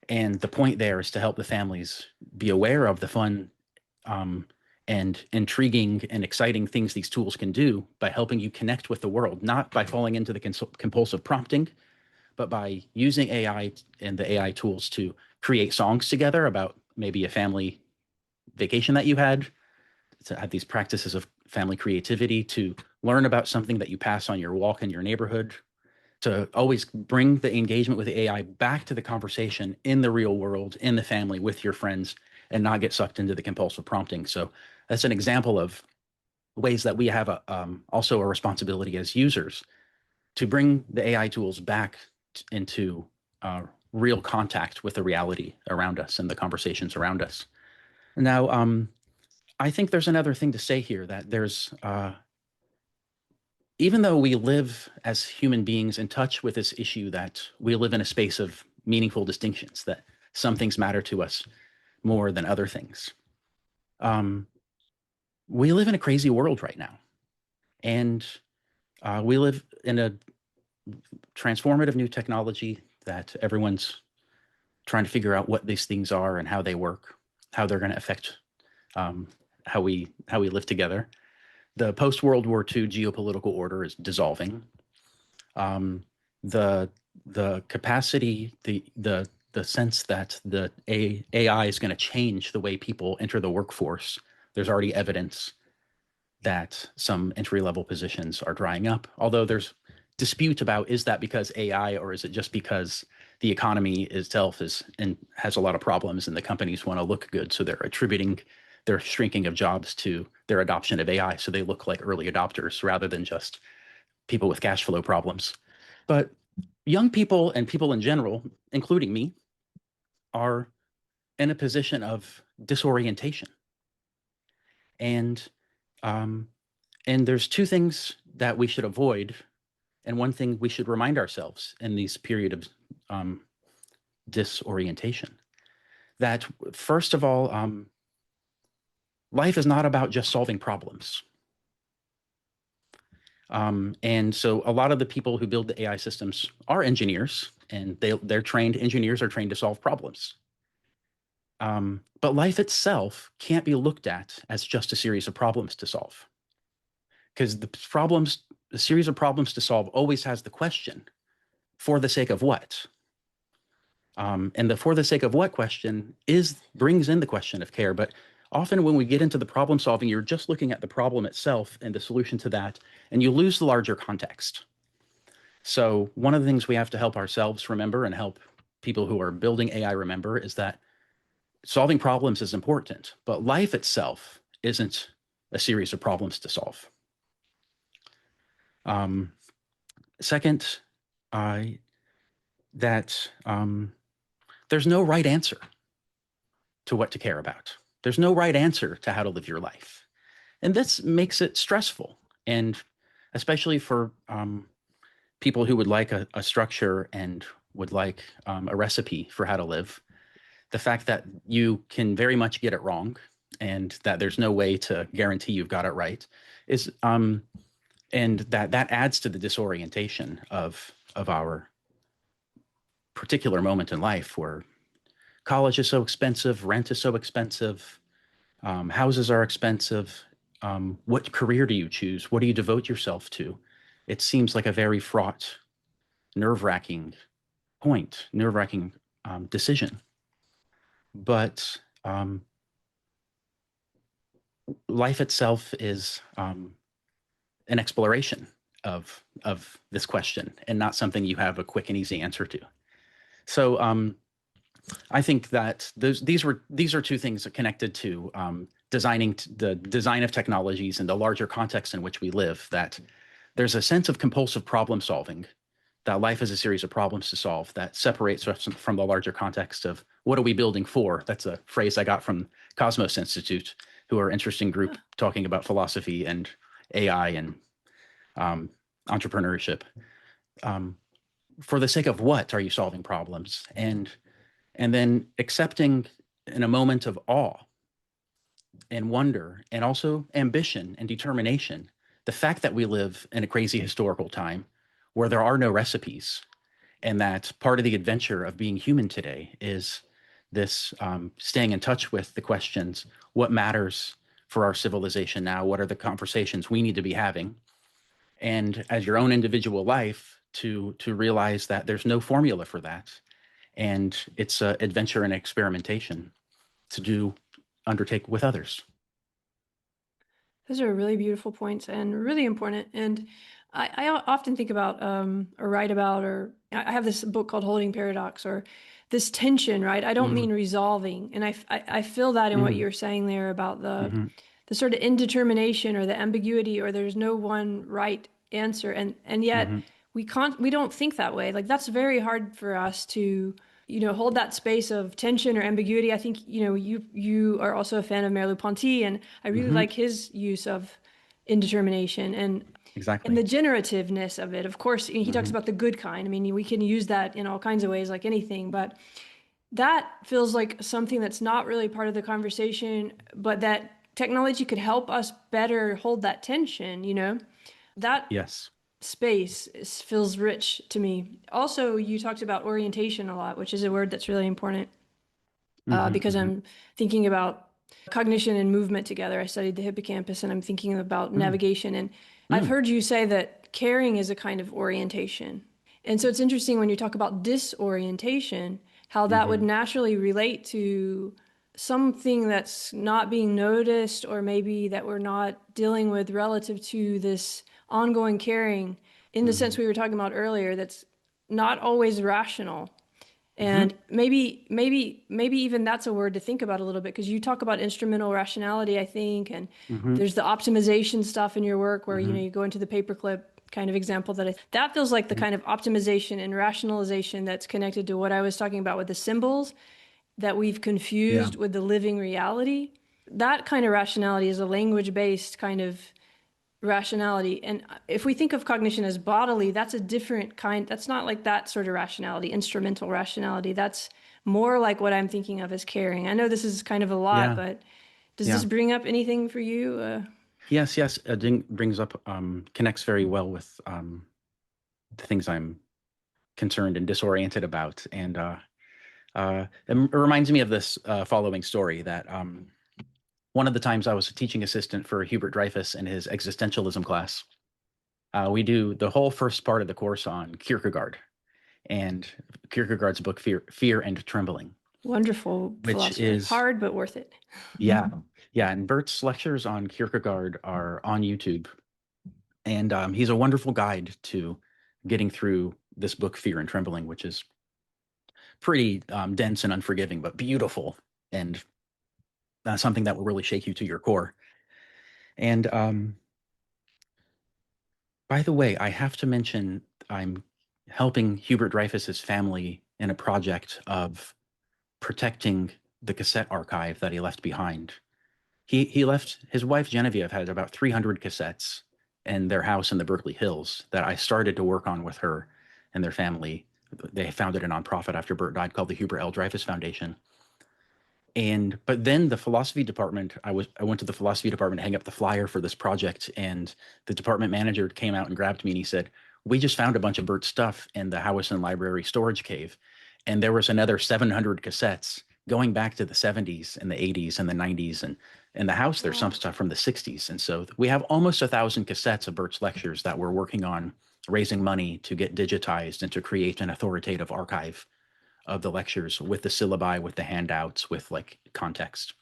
And the point there is to help the families be aware of the fun and intriguing and exciting things these tools can do by helping you connect with the world, not by falling into the compulsive prompting, but by using AI and the AI tools to create songs together about maybe a family vacation that you had, to have these practices of family creativity, to learn about something that you pass on your walk in your neighborhood, to always bring the engagement with the AI back to the conversation in the real world, in the family, with your friends, and not get sucked into the compulsive prompting. So that's an example of ways that we have also a responsibility as users to bring the AI tools back into real contact with the reality around us and the conversations around us. Now, I think there's another thing to say here, that there's even though we live as human beings in touch with this issue, that we live in a space of meaningful distinctions, that some things matter to us more than other things. We live in a crazy world right now. And we live in a transformative new technology that everyone's trying to figure out what these things are and how they work, how they're going to affect how we live together. The post-World War II geopolitical order is dissolving. The capacity, the sense that the AI is going to change the way people enter the workforce. There's already evidence that some entry-level positions are drying up, although there's dispute about, is that because AI, or is it just because the economy itself has a lot of problems and the companies want to look good, so they're attributing their shrinking of jobs to their adoption of AI, so they look like early adopters rather than just people with cash flow problems. But young people and people in general, including me, are in a position of disorientation. And there's two things that we should avoid, and one thing we should remind ourselves in these period of disorientation. That first of all, life is not about just solving problems. And so a lot of the people who build the AI systems are engineers, and they're trained, engineers are trained to solve problems. But life itself can't be looked at as just a series of problems to solve. Because the series of problems to solve always has the question, for the sake of what? And the for the sake of what question brings in the question of care. But often when we get into the problem solving, you're just looking at the problem itself and the solution to that, and you lose the larger context. So one of the things we have to help ourselves remember and help people who are building AI remember is that solving problems is important, but life itself isn't a series of problems to solve. Second, that there's no right answer to what to care about. There's no right answer to how to live your life. And this makes it stressful. And especially for people who would like a structure and would like a recipe for how to live, the fact that you can very much get it wrong and that there's no way to guarantee you've got it right is, and that adds to the disorientation of our particular moment in life where college is so expensive, rent is so expensive, houses are expensive. What career do you choose? What do you devote yourself to? It seems like a very fraught, nerve-wracking decision. But life itself is an exploration of this question and not something you have a quick and easy answer to. So I think that these are two things that connected to designing the design of technologies and the larger context in which we live, that there's a sense of compulsive problem solving, that life is a series of problems to solve that separates us from the larger context of what are we building for? That's a phrase I got from Cosmos Institute, who are an interesting group talking about philosophy and AI and entrepreneurship. For the sake of what are you solving problems? And then accepting in a moment of awe and wonder and also ambition and determination, the fact that we live in a crazy historical time where there are no recipes, and that part of the adventure of being human today is this staying in touch with the questions, what matters for our civilization now? What are the conversations we need to be having? And as your own individual life, to realize that there's no formula for that. And it's an adventure and experimentation to undertake with others. Those are really beautiful points and really important. And I often think about or write about, or I have this book called Holding Paradox, or this tension, right? I don't mean resolving. And I feel that in what you're saying there about the sort of indetermination or the ambiguity, or there's no one right answer. And yet we don't think that way. Like, that's very hard for us to, hold that space of tension or ambiguity. I think, you are also a fan of Merleau-Ponty, and I really like his use of indetermination and exactly, the generativeness of it. Of course, he talks about the good kind. I mean, we can use that in all kinds of ways, like anything, but that feels like something that's not really part of the conversation, but that technology could help us better hold that tension, that yes, space feels rich to me. Also, you talked about orientation a lot, which is a word that's really important because I'm thinking about cognition and movement together. I studied the hippocampus, and I'm thinking about navigation. And I've heard you say that caring is a kind of orientation. And so it's interesting when you talk about disorientation, how that would naturally relate to something that's not being noticed, or maybe that we're not dealing with relative to this ongoing caring, in the sense we were talking about earlier, that's not always rational. And maybe even that's a word to think about a little bit, because you talk about instrumental rationality, I think, and there's the optimization stuff in your work where you go into the paperclip kind of example that feels like the kind of optimization and rationalization that's connected to what I was talking about with the symbols that we've confused with the living reality. That kind of rationality is a language-based kind of rationality. And if we think of cognition as bodily, that's a different kind. That's not like that sort of rationality, instrumental rationality. That's more like what I'm thinking of as caring. I know this is kind of a lot, Yeah, but does yeah. this bring up anything for you? Yes, yes. Brings up, connects very well with the things I'm concerned and disoriented about. And it reminds me of this following story that one of the times I was a teaching assistant for Hubert Dreyfus in his existentialism class. We do the whole first part of the course on Kierkegaard and Kierkegaard's book Fear and Trembling, Wonderful which philosopher. is, Hard, but worth it. yeah, yeah. And Bert's lectures on Kierkegaard are on YouTube, and he's a wonderful guide to getting through this book Fear and Trembling, which is pretty dense and unforgiving, but beautiful, and something that will really shake you to your core. And by the way, I have to mention I'm helping Hubert Dreyfus's family in a project of protecting the cassette archive that he left behind. He left, his wife Genevieve had about 300 cassettes in their house in the Berkeley Hills that I started to work on with her and their family. They founded a nonprofit after Bert died called the Hubert L. Dreyfus Foundation. But then the philosophy department, I went to the philosophy department to hang up the flyer for this project, and the department manager came out and grabbed me and he said, "We just found a bunch of Bert's stuff in the Howison Library storage cave, and there was another 700 cassettes going back to the 70s and the 80s and the 90s, and in the house there's some stuff from the 60s, and so we have almost 1,000 cassettes of Bert's lectures that we're working on raising money to get digitized and to create an authoritative archive of the lectures with the syllabi, with the handouts, with like context."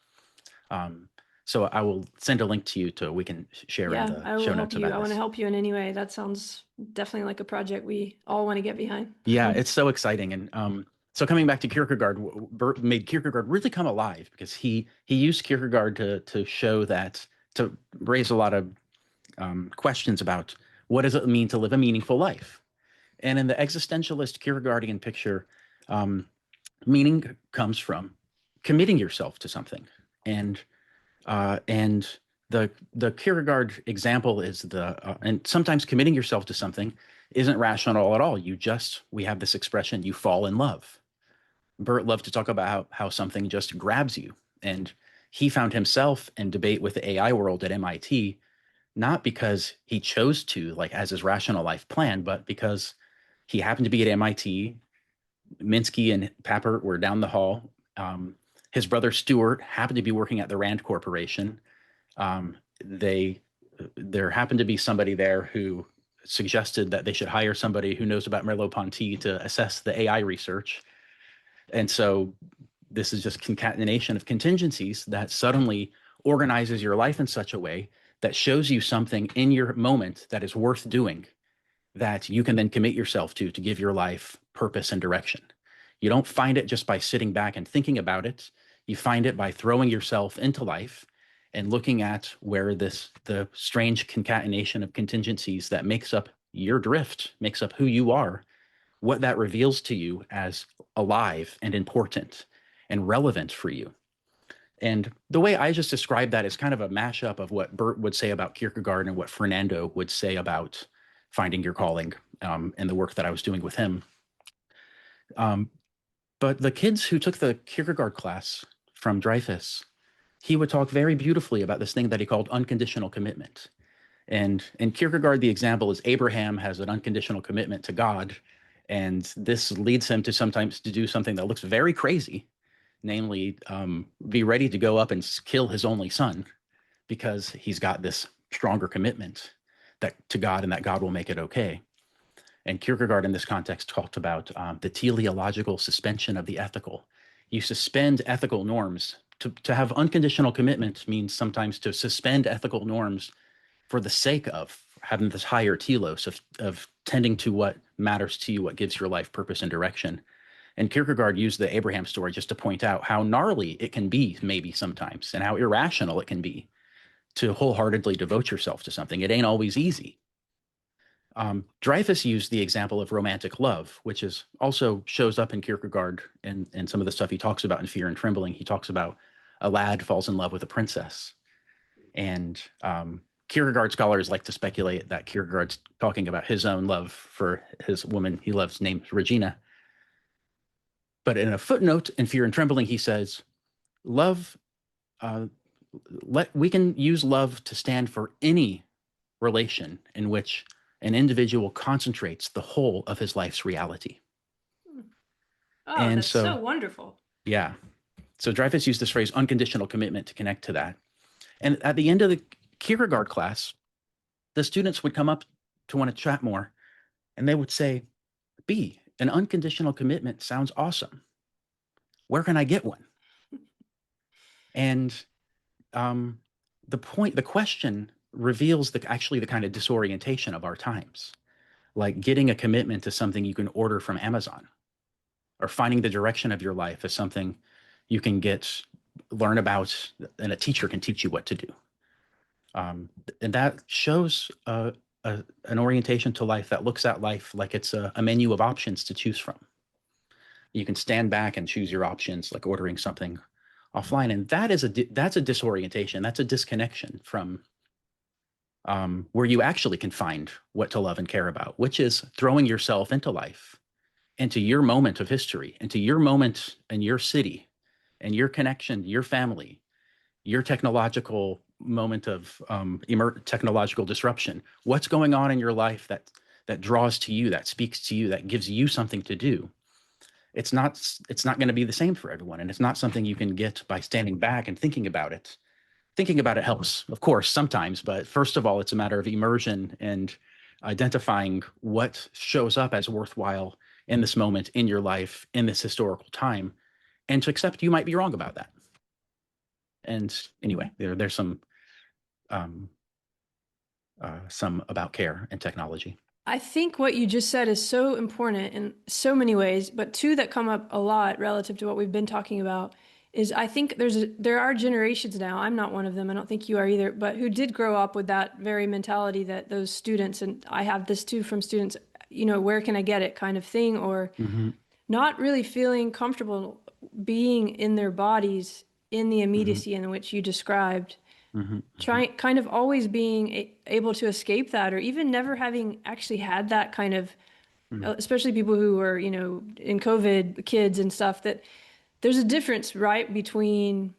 So I will send a link to you to we can share in Yeah, the I will show help notes you. about I want to this. help you in any way. That sounds definitely like a project we all want to get behind. Yeah, it's so exciting. And so coming back to Kierkegaard, Bert made Kierkegaard really come alive because he used Kierkegaard to show that, to raise a lot of questions about what does it mean to live a meaningful life. And in the existentialist Kierkegaardian picture, meaning comes from committing yourself to something. And the Kierkegaard example is and sometimes committing yourself to something isn't rational at all. We have this expression, you fall in love. Bert loved to talk about how something just grabs you. And he found himself in debate with the AI world at MIT, not because he chose to, like as his rational life plan, but because he happened to be at MIT. Minsky and Papert were down the hall. His brother Stuart happened to be working at the Rand Corporation. Um, there happened to be somebody there who suggested that they should hire somebody who knows about Merleau-Ponty to assess the AI research. And so this is just concatenation of contingencies that suddenly organizes your life in such a way that shows you something in your moment that is worth doing, that you can then commit yourself to give your life purpose and direction. You don't find it just by sitting back and thinking about it. You find it by throwing yourself into life and looking at where the strange concatenation of contingencies that makes up your drift, makes up who you are, what that reveals to you as alive and important and relevant for you. And the way I just described that is kind of a mashup of what Bert would say about Kierkegaard and what Fernando would say about finding your calling, and the work that I was doing with him. But the kids who took the Kierkegaard class from Dreyfus, he would talk very beautifully about this thing that he called unconditional commitment. And in Kierkegaard, the example is Abraham has an unconditional commitment to God, and this leads him to sometimes to do something that looks very crazy, namely be ready to go up and kill his only son because he's got this stronger commitment to God and that God will make it okay. And Kierkegaard in this context talked about the teleological suspension of the ethical. You suspend ethical norms. To have unconditional commitment means sometimes to suspend ethical norms for the sake of having this higher telos of tending to what matters to you, what gives your life purpose and direction. And Kierkegaard used the Abraham story just to point out how gnarly it can be maybe sometimes and how irrational it can be to wholeheartedly devote yourself to something. It ain't always easy. Dreyfus used the example of romantic love, which is also shows up in Kierkegaard and some of the stuff he talks about in Fear and Trembling. He talks about a lad falls in love with a princess, and Kierkegaard scholars like to speculate that Kierkegaard's talking about his own love for his woman he loves named Regina. But in a footnote in Fear and Trembling, he says, love, uh, we can use love to stand for any relation in which an individual concentrates the whole of his life's reality. Oh, And that's so so, wonderful. yeah. So Dreyfus used this phrase unconditional commitment to connect to that. And at the end of the Kierkegaard class, the students would come up to want to chat more, and they would say, B, an unconditional commitment sounds awesome. Where can I get one? And the question reveals actually the kind of disorientation of our times, like getting a commitment to something you can order from Amazon, or finding the direction of your life as something you can learn about, and a teacher can teach you what to do. And that shows an orientation to life that looks at life like it's a menu of options to choose from. You can stand back and choose your options, like ordering something offline, and that's a disorientation. That's a disconnection from where you actually can find what to love and care about, which is throwing yourself into life, into your moment of history, into your moment in your city, and your connection, your family, your technological moment of technological disruption. What's going on in your life that draws to you, that speaks to you, that gives you something to do? It's not going to be the same for everyone, and it's not something you can get by standing back and thinking about it. Thinking about it helps, of course, sometimes, but first of all, it's a matter of immersion and identifying what shows up as worthwhile in this moment in your life, in this historical time, and to accept you might be wrong about that. And anyway, there's some about care and technology. I think what you just said is so important in so many ways, but two that come up a lot relative to what we've been talking about is I think there are generations now, I'm not one of them, I don't think you are either, but who did grow up with that very mentality that those students, and I have this too from students, where can I get it kind of thing, or not really feeling comfortable being in their bodies in the immediacy in which you described. Kind of always being able to escape that, or even never having actually had that kind of, especially people who were, in COVID, kids and stuff, that there's a difference, right, between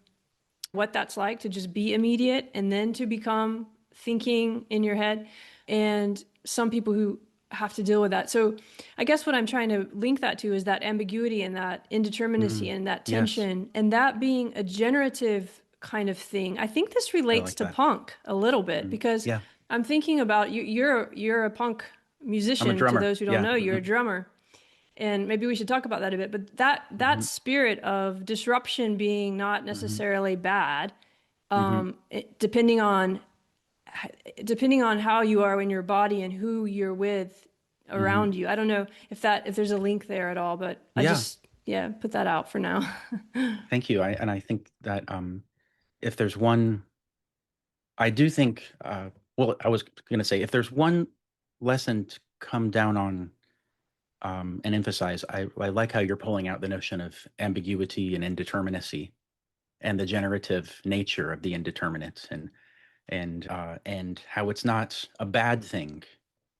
what that's like to just be immediate and then to become thinking in your head, and some people who have to deal with that. So I guess what I'm trying to link that to is that ambiguity and that indeterminacy and that tension, and that being a generative kind of thing. I think this relates to punk a little bit, because I'm thinking about you. You're a punk musician. I'm a drummer. To those who don't know, you're a drummer, and maybe we should talk about that a bit. But that spirit of disruption being not necessarily bad, depending on how you are in your body and who you're with around you. I don't know if there's a link there at all, but I just put that out for now. Thank you. I think that if there's one, I do think, well, I was going to say, if there's one lesson to come down on and emphasize, I like how you're pulling out the notion of ambiguity and indeterminacy and the generative nature of the indeterminate, and how it's not a bad thing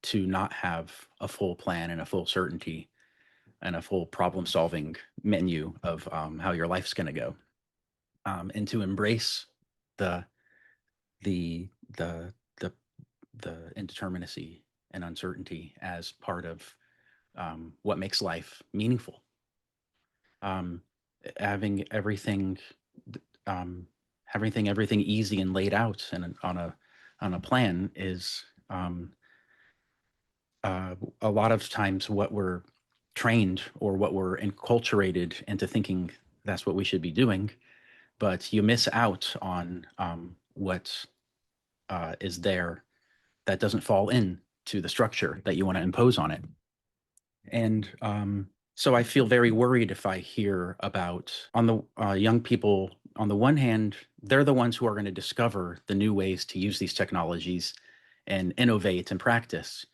to not have a full plan and a full certainty and a full problem-solving menu of how your life's going to go. And to embrace the indeterminacy and uncertainty as part of what makes life meaningful. Having everything easy and laid out and on a plan is a lot of times what we're trained or what we're enculturated into thinking that's what we should be doing. But you miss out on what is there that doesn't fall into the structure that you want to impose on it. And so I feel very worried if I hear about on the young people. On the one hand, they're the ones who are going to discover the new ways to use these technologies and innovate and practice.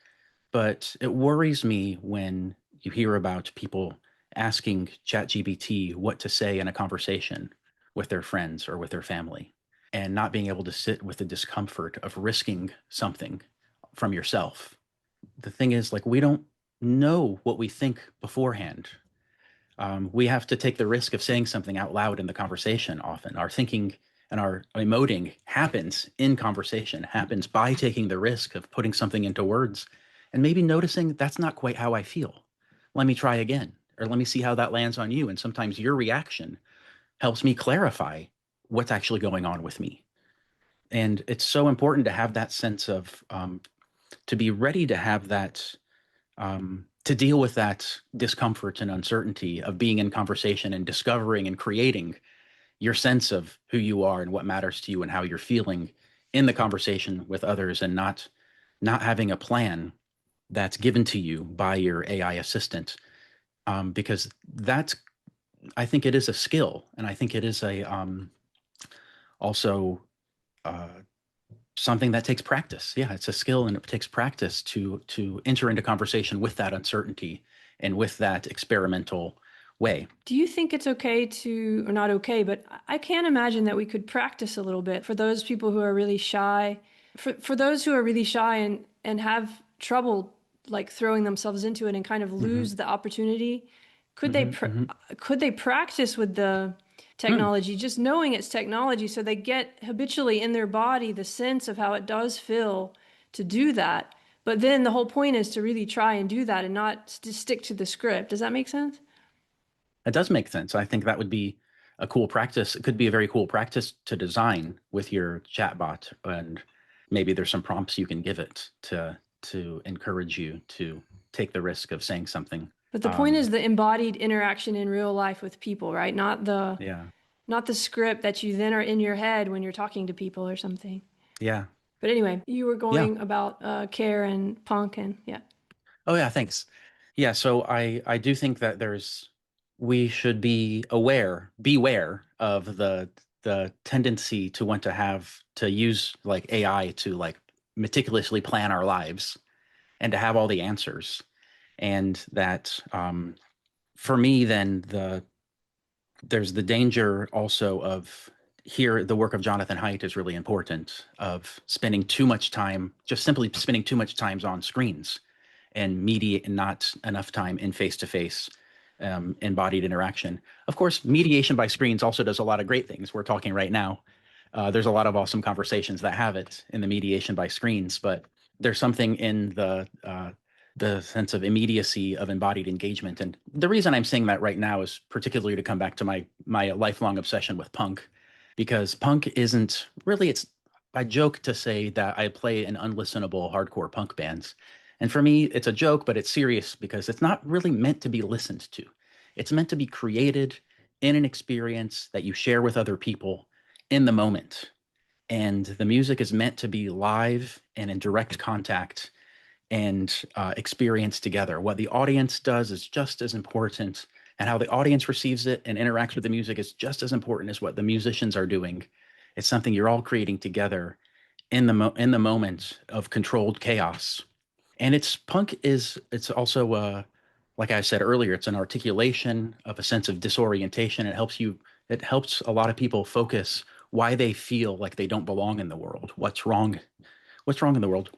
But it worries me when you hear about people asking ChatGPT what to say in a conversation with their friends or with their family. and not being able to sit with the discomfort of risking something from yourself. The thing is, like, we don't know what we think beforehand. We have to take the risk of saying something out loud in the conversation often. Our thinking and our emoting happens in conversation, happens by taking the risk of putting something into words and maybe noticing that's not quite how I feel. Let me try again, or let me see how that lands on you. And sometimes your reaction helps me clarify what's actually going on with me. And it's so important to have that sense of, to be ready to have that, to deal with that discomfort and uncertainty of being in conversation and discovering and creating your sense of who you are and what matters to you and how you're feeling in the conversation with others, and not having a plan that's given to you by your AI assistant, because that's, I think it is a skill, and I think it is a also uh, something that takes practice. Yeah, it's a skill, and it takes practice to enter into conversation with that uncertainty and with that experimental way. Do you think it's okay to, or not okay, but I can't imagine that we could practice a little bit for those people who are really shy, for those who are really shy and have trouble like throwing themselves into it and kind of Hmm. lose the opportunity? Could they Hmm. Hmm. could they practice with the Hmm. technology, just knowing it's technology, so they get habitually in their body the sense of how it does feel to do that? But then the whole point is to really try and do that and not stick to the script. Does that make sense? It does make sense. I think that would be a cool practice. It could be a very cool practice to design with your chatbot, and maybe there's some prompts you can give it to encourage you to take the risk of saying something. But the point Um, is the embodied interaction in real life with people, right? yeah, Not the script that you then are in your head when you're talking to people or something. yeah, But anyway, you were yeah. going about care and punk and yeah. Oh yeah, thanks. Yeah, so I do think that we should be beware of the tendency to want to have to use like AI to like meticulously plan our lives and to have all the answers. And that, for me, then there's the danger also of, here the work of Jonathan Haidt is really important, of spending too much time, just simply spending too much time on screens and media, and not enough time in face-to-face embodied interaction. Of course, mediation by screens also does a lot of great things. We're talking right now. There's a lot of awesome conversations that have it in the mediation by screens, but there's something in the sense of immediacy of embodied engagement. And the reason I'm saying that right now is particularly to come back to my lifelong obsession with punk, because punk isn't really, it's, I joke to say that I play in unlistenable hardcore punk bands. And for me, it's a joke, but it's serious because it's not really meant to be listened to. It's meant to be created in an experience that you share with other people in the moment. And the music is meant to be live and in direct contact and experience together. What the audience does is just as important, and how the audience receives it and interacts with the music is just as important as what the musicians are doing. It's something you're all creating together in in the moment of controlled chaos. And it's also, like I said earlier, it's an articulation of a sense of disorientation. It helps a lot of people focus why they feel like they don't belong in the world. What's wrong in the world?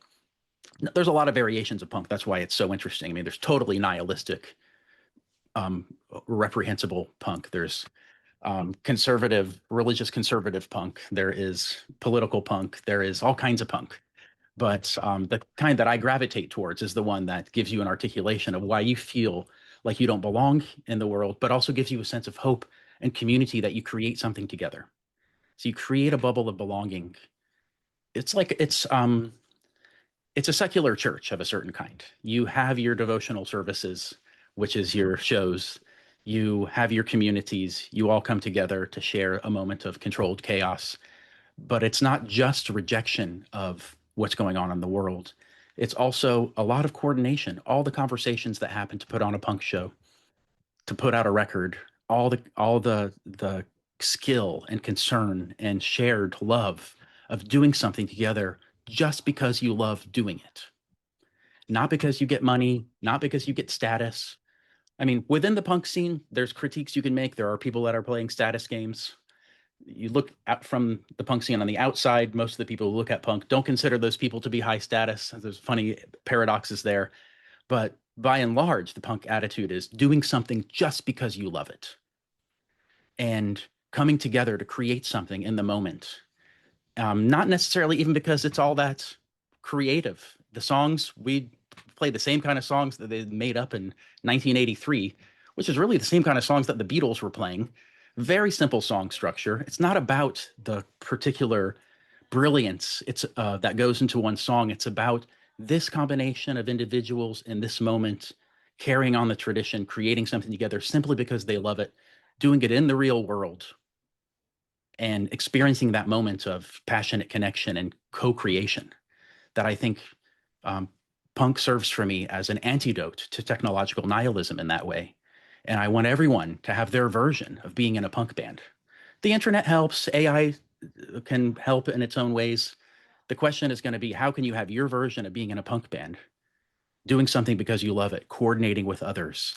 There's a lot of variations of punk. That's why it's so interesting. I mean, there's totally nihilistic, um, reprehensible punk. There's conservative, religious conservative punk. There is political punk. There is all kinds of punk. But the kind that I gravitate towards is the one that gives you an articulation of why you feel like you don't belong in the world, but also gives you a sense of hope and community, that you create something together. So you create a bubble of belonging. It's like it's a secular church of a certain kind. You have your devotional services, which is your shows. You have your communities. You all come together to share a moment of controlled chaos. But it's not just rejection of what's going on in the world. It's also a lot of coordination. All the conversations that happen to put on a punk show, to put out a record, all the skill and concern and shared love of doing something together just because you love doing it, not because you get money, not because you get status. I mean, within the punk scene, there's critiques you can make. There are people that are playing status games. you look at from the punk scene on the outside, most of the people who look at punk don't consider those people to be high status. There's funny paradoxes there. But by and large, the punk attitude is doing something just because you love it and coming together to create something in the moment. Not necessarily even because it's all that creative. The songs, we play the same kind of songs that they made up in 1983, which is really the same kind of songs that the Beatles were playing. Very simple song structure. It's not about the particular brilliance that goes into one song. It's about this combination of individuals in this moment carrying on the tradition, creating something together simply because they love it, doing it in the real world, and experiencing that moment of passionate connection and co-creation that I think punk serves for me as an antidote to technological nihilism in that way. And I want everyone to have their version of being in a punk band. The internet helps, AI can help in its own ways. The question is going to be, how can you have your version of being in a punk band, doing something because you love it, coordinating with others,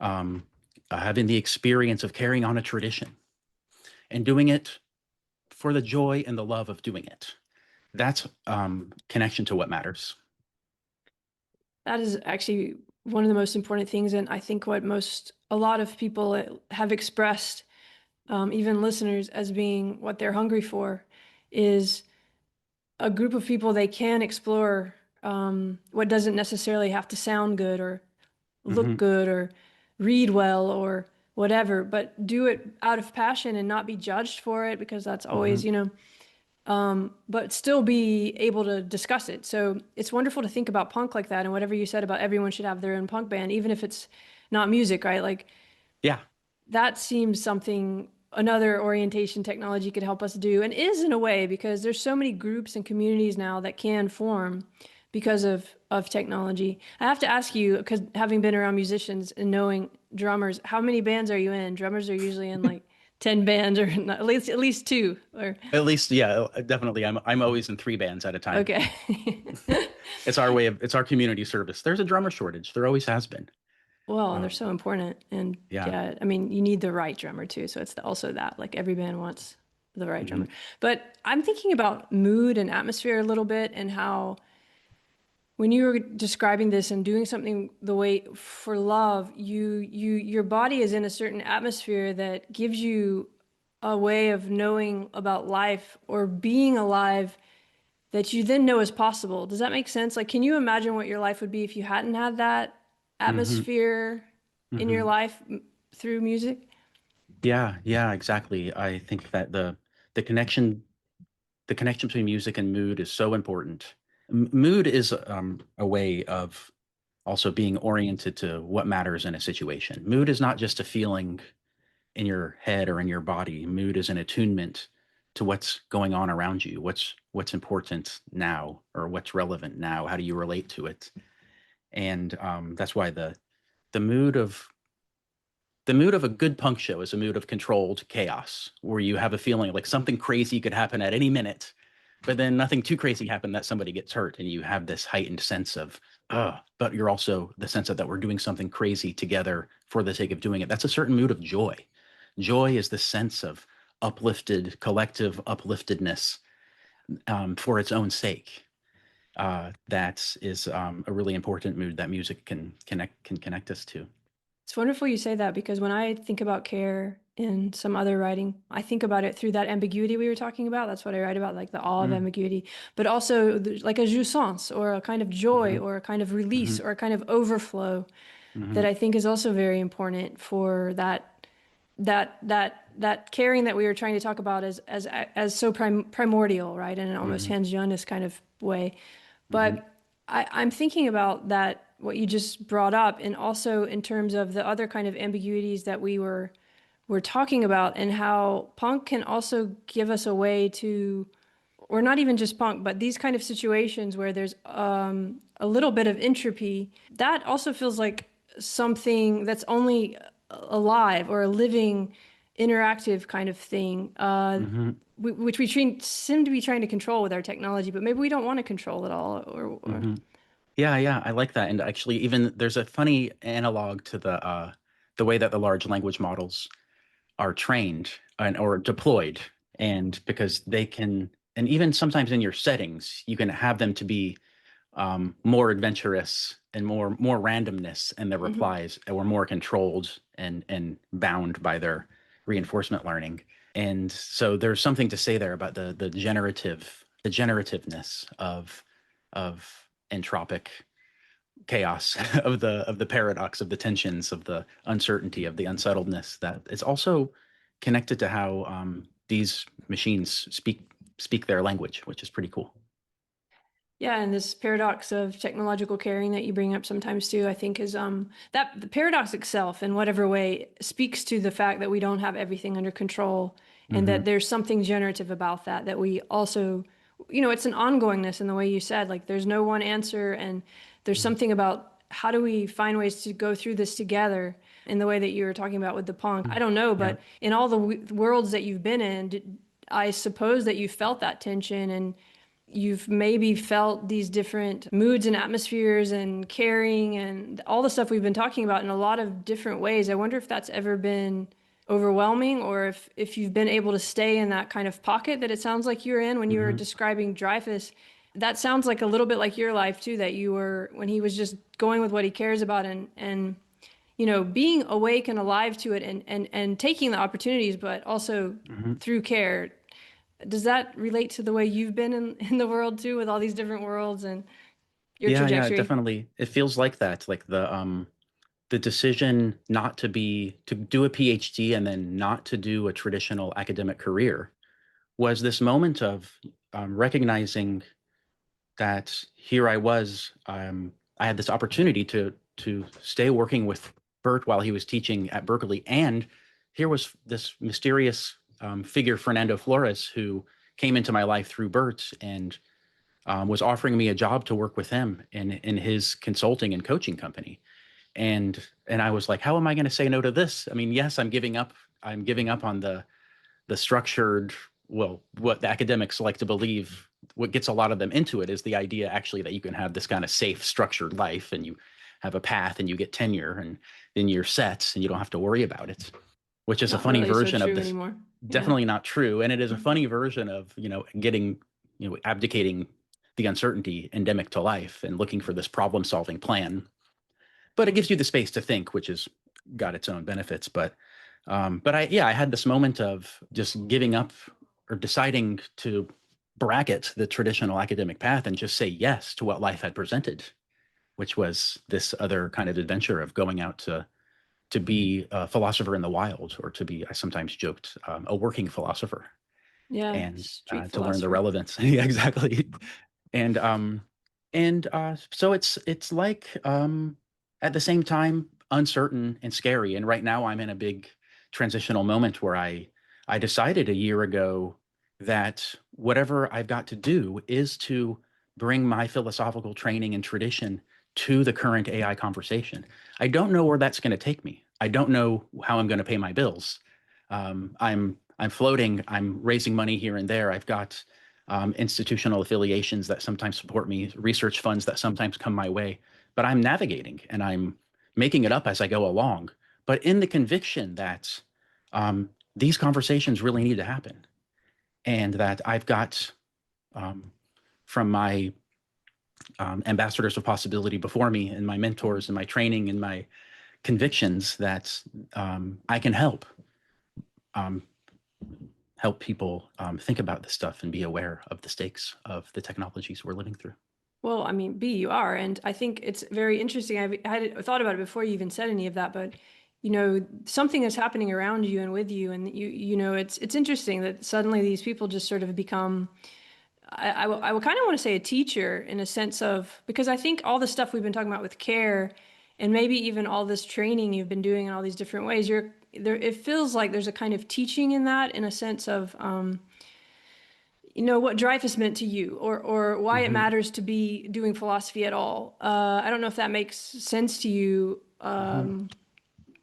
having the experience of carrying on a tradition and doing it for the joy and the love of doing it. That's connection to what matters. That is actually one of the most important things, and I think what a lot of people have expressed, even listeners, as being what they're hungry for, is a group of people they can explore what doesn't necessarily have to sound good or look good or read well or whatever, but do it out of passion and not be judged for it, because that's always, but still be able to discuss it. So it's wonderful to think about punk like that, and whatever you said about everyone should have their own punk band, even if it's not music, right? Like, yeah, that seems something another orientation technology could help us do, and is in a way, because there's so many groups and communities now that can form because of technology. I have to ask you, because having been around musicians and knowing drummers, how many bands are you in? Drummers are usually in like 10 bands, or not, at least two, or at least, yeah, definitely. I'm always in 3 bands at a time. okay. It's our community service. There's a drummer shortage. There always has been. Well, and they're so important. And Yeah. yeah, I mean, you need the right drummer too. So it's also that, like, every band wants the right drummer. But I'm thinking about mood and atmosphere a little bit, and how when you were describing this and doing something the way for love, your body is in a certain atmosphere that gives you a way of knowing about life or being alive that you then know is possible. Does that make sense? Like, can you imagine what your life would be if you hadn't had that hmm atmosphere in your hmm life through music? Yeah, exactly. I think that the connection the connection between music and mood is so important. Mood is a way of also being oriented to what matters in a situation. Mood is not just a feeling in your head or in your body. Mood is an attunement to what's going on around you, what's important now, or what's relevant now. How do you relate to it? And that's why the mood of the mood of a good punk show is a mood of controlled chaos, where you have a feeling like something crazy could happen at any minute, but then nothing too crazy happened that somebody gets hurt, and you have this heightened sense of, but you're also the sense of that we're doing something crazy together for the sake of doing it. That's a certain mood of joy. Joy is the sense of uplifted, collective upliftedness for its own sake. That is a really important mood that music can connect us to. It's wonderful you say that, because when I think about care in some other writing, I think about it through that ambiguity we were talking about. That's what I write about, like the awe of Mm, ambiguity, but also like a jouissance, or a kind of joy, mhm, or a kind of release, mhm, or a kind of overflow, that mhm, I think is also very important for that caring that we were trying to talk about as so primordial, right? In an almost mhm, Hans Jonas kind of way. mhm, But I'm thinking about that, what you just brought up, and also in terms of the other kind of ambiguities that we're talking about, and how punk can also give us a way to, or not even just punk, but these kind of situations where there's a little bit of entropy, that also feels like something that's only alive, or a living, interactive kind of thing, mhm, which we seem to be trying to control with our technology, but maybe we don't want to control it all. Or mhm. Yeah, I like that. And actually, even there's a funny analog to the way that the large language models are trained or deployed, and because they can, and even sometimes in your settings, you can have them to be more adventurous and more randomness in their Hmm. replies, or more controlled and bound by their reinforcement learning. And so there's something to say there about the generativeness of entropic chaos, of the paradox, of the tensions, of the uncertainty, of the unsettledness, that it's also connected to how these machines speak their language, which is pretty cool. Yeah, and this paradox of technological caring that you bring up sometimes too, I think is that the paradox itself, in whatever way, speaks to the fact that we don't have everything under control, and that Hmm. there's something generative about that. That we also, it's an ongoingness in the way you said, like there's no one answer, and there's something about how do we find ways to go through this together in the way that you were talking about with the punk. I don't know, Yeah. but in all the worlds that you've been in, I suppose that you felt that tension, and you've maybe felt these different moods and atmospheres and caring and all the stuff we've been talking about in a lot of different ways. I wonder if that's ever been overwhelming, or if you've been able to stay in that kind of pocket that it sounds like you're in when you were Hmm. describing Dreyfus. That sounds like a little bit like your life too, that you were when he was just going with what he cares about, and being awake and alive to it, and taking the opportunities, but also Hmm. through care. Does that relate to the way you've been in the world too, with all these different worlds and your Yeah, trajectory? definitely. It feels like that, like the decision not to do a PhD and then not to do a traditional academic career was this moment of recognizing that here I was. I had this opportunity to stay working with Bert while he was teaching at Berkeley, and here was this mysterious figure, Fernando Flores, who came into my life through Bert and was offering me a job to work with him in his consulting and coaching company. And I was like, how am I going to say no to this? I mean, yes, I'm giving up. I'm giving up on the structured, well, what the academics like to believe. What gets a lot of them into it is the idea actually that you can have this kind of safe, structured life, and you have a path and you get tenure, and then you're set and you don't have to worry about it, which is a Not funny really so version of true this. anymore. Yeah. Definitely not true. And it is a funny version of, getting, abdicating the uncertainty endemic to life and looking for this problem solving plan. But it gives you the space to think, which has got its own benefits. But I had this moment of just giving up, or deciding to bracket the traditional academic path and just say yes to what life had presented, which was this other kind of adventure of going out to be a philosopher in the wild, or to be, I sometimes joked, a working philosopher, Yeah. and Street to learn the philosopher. relevance. Yeah, exactly. And so it's like, at the same time uncertain and scary. And right now I'm in a big transitional moment where I decided a year ago that whatever I've got to do is to bring my philosophical training and tradition to the current AI conversation. I don't know where that's going to take me. I don't know how I'm going to pay my bills. I'm floating. I'm raising money here and there. I've got institutional affiliations that sometimes support me, research funds that sometimes come my way, but I'm navigating and I'm making it up as I go along. But in the conviction that these conversations really need to happen, and that I've got um, from my ambassadors of possibility before me, and my mentors, and my training, and my convictions, that I can um, help people think about this stuff and be aware of the stakes of the technologies we're living through. Well, I mean, B, you are. And I think it's very interesting. I had thought about it before you even said any of that, but something is happening around you and with you. And it's interesting that suddenly these people just sort of become, I would kind of want to say a teacher in a sense of, because I think all the stuff we've been talking about with care, and maybe even all this training you've been doing in all these different ways, you're there. It feels like there's a kind of teaching in that, in a sense of, what Dreyfus meant to you, or why it Mm-hmm. matters to be doing philosophy at all. I don't know if that makes sense to you, Mm-hmm.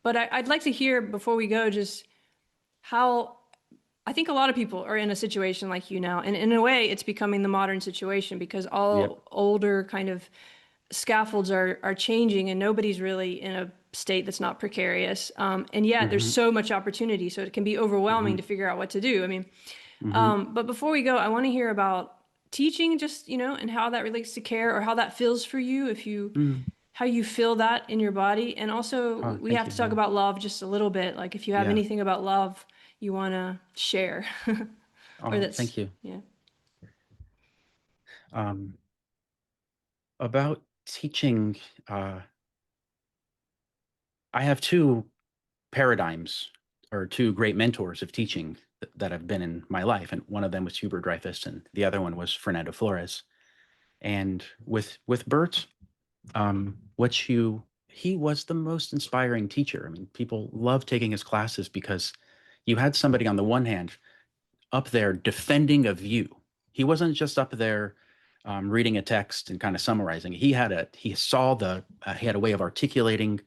but I'd like to hear before we go just how I think a lot of people are in a situation like you now, and in a way, it's becoming the modern situation because Yep. all older kind of scaffolds are changing and nobody's really in a state that's not precarious. And yet there's so much opportunity. So it can be overwhelming to figure out what to do. I mean, but before we go, I want to hear about teaching, just, and how that relates to care or how that feels for you, how you feel that in your body. And also Oh, we thank have you. to talk about love just a little bit. Like if you have Yeah. anything about love you want to share or Oh, that's, thank you. yeah. Um, about teaching, I have two paradigms or two great mentors of teaching that have been in my life. And one of them was Hubert Dreyfus and the other one was Fernando Flores. And with Bert, he was the most inspiring teacher. I mean, people loved taking his classes because you had somebody on the one hand up there defending a view. He wasn't just up there reading a text and kind of summarizing. He had a way of articulating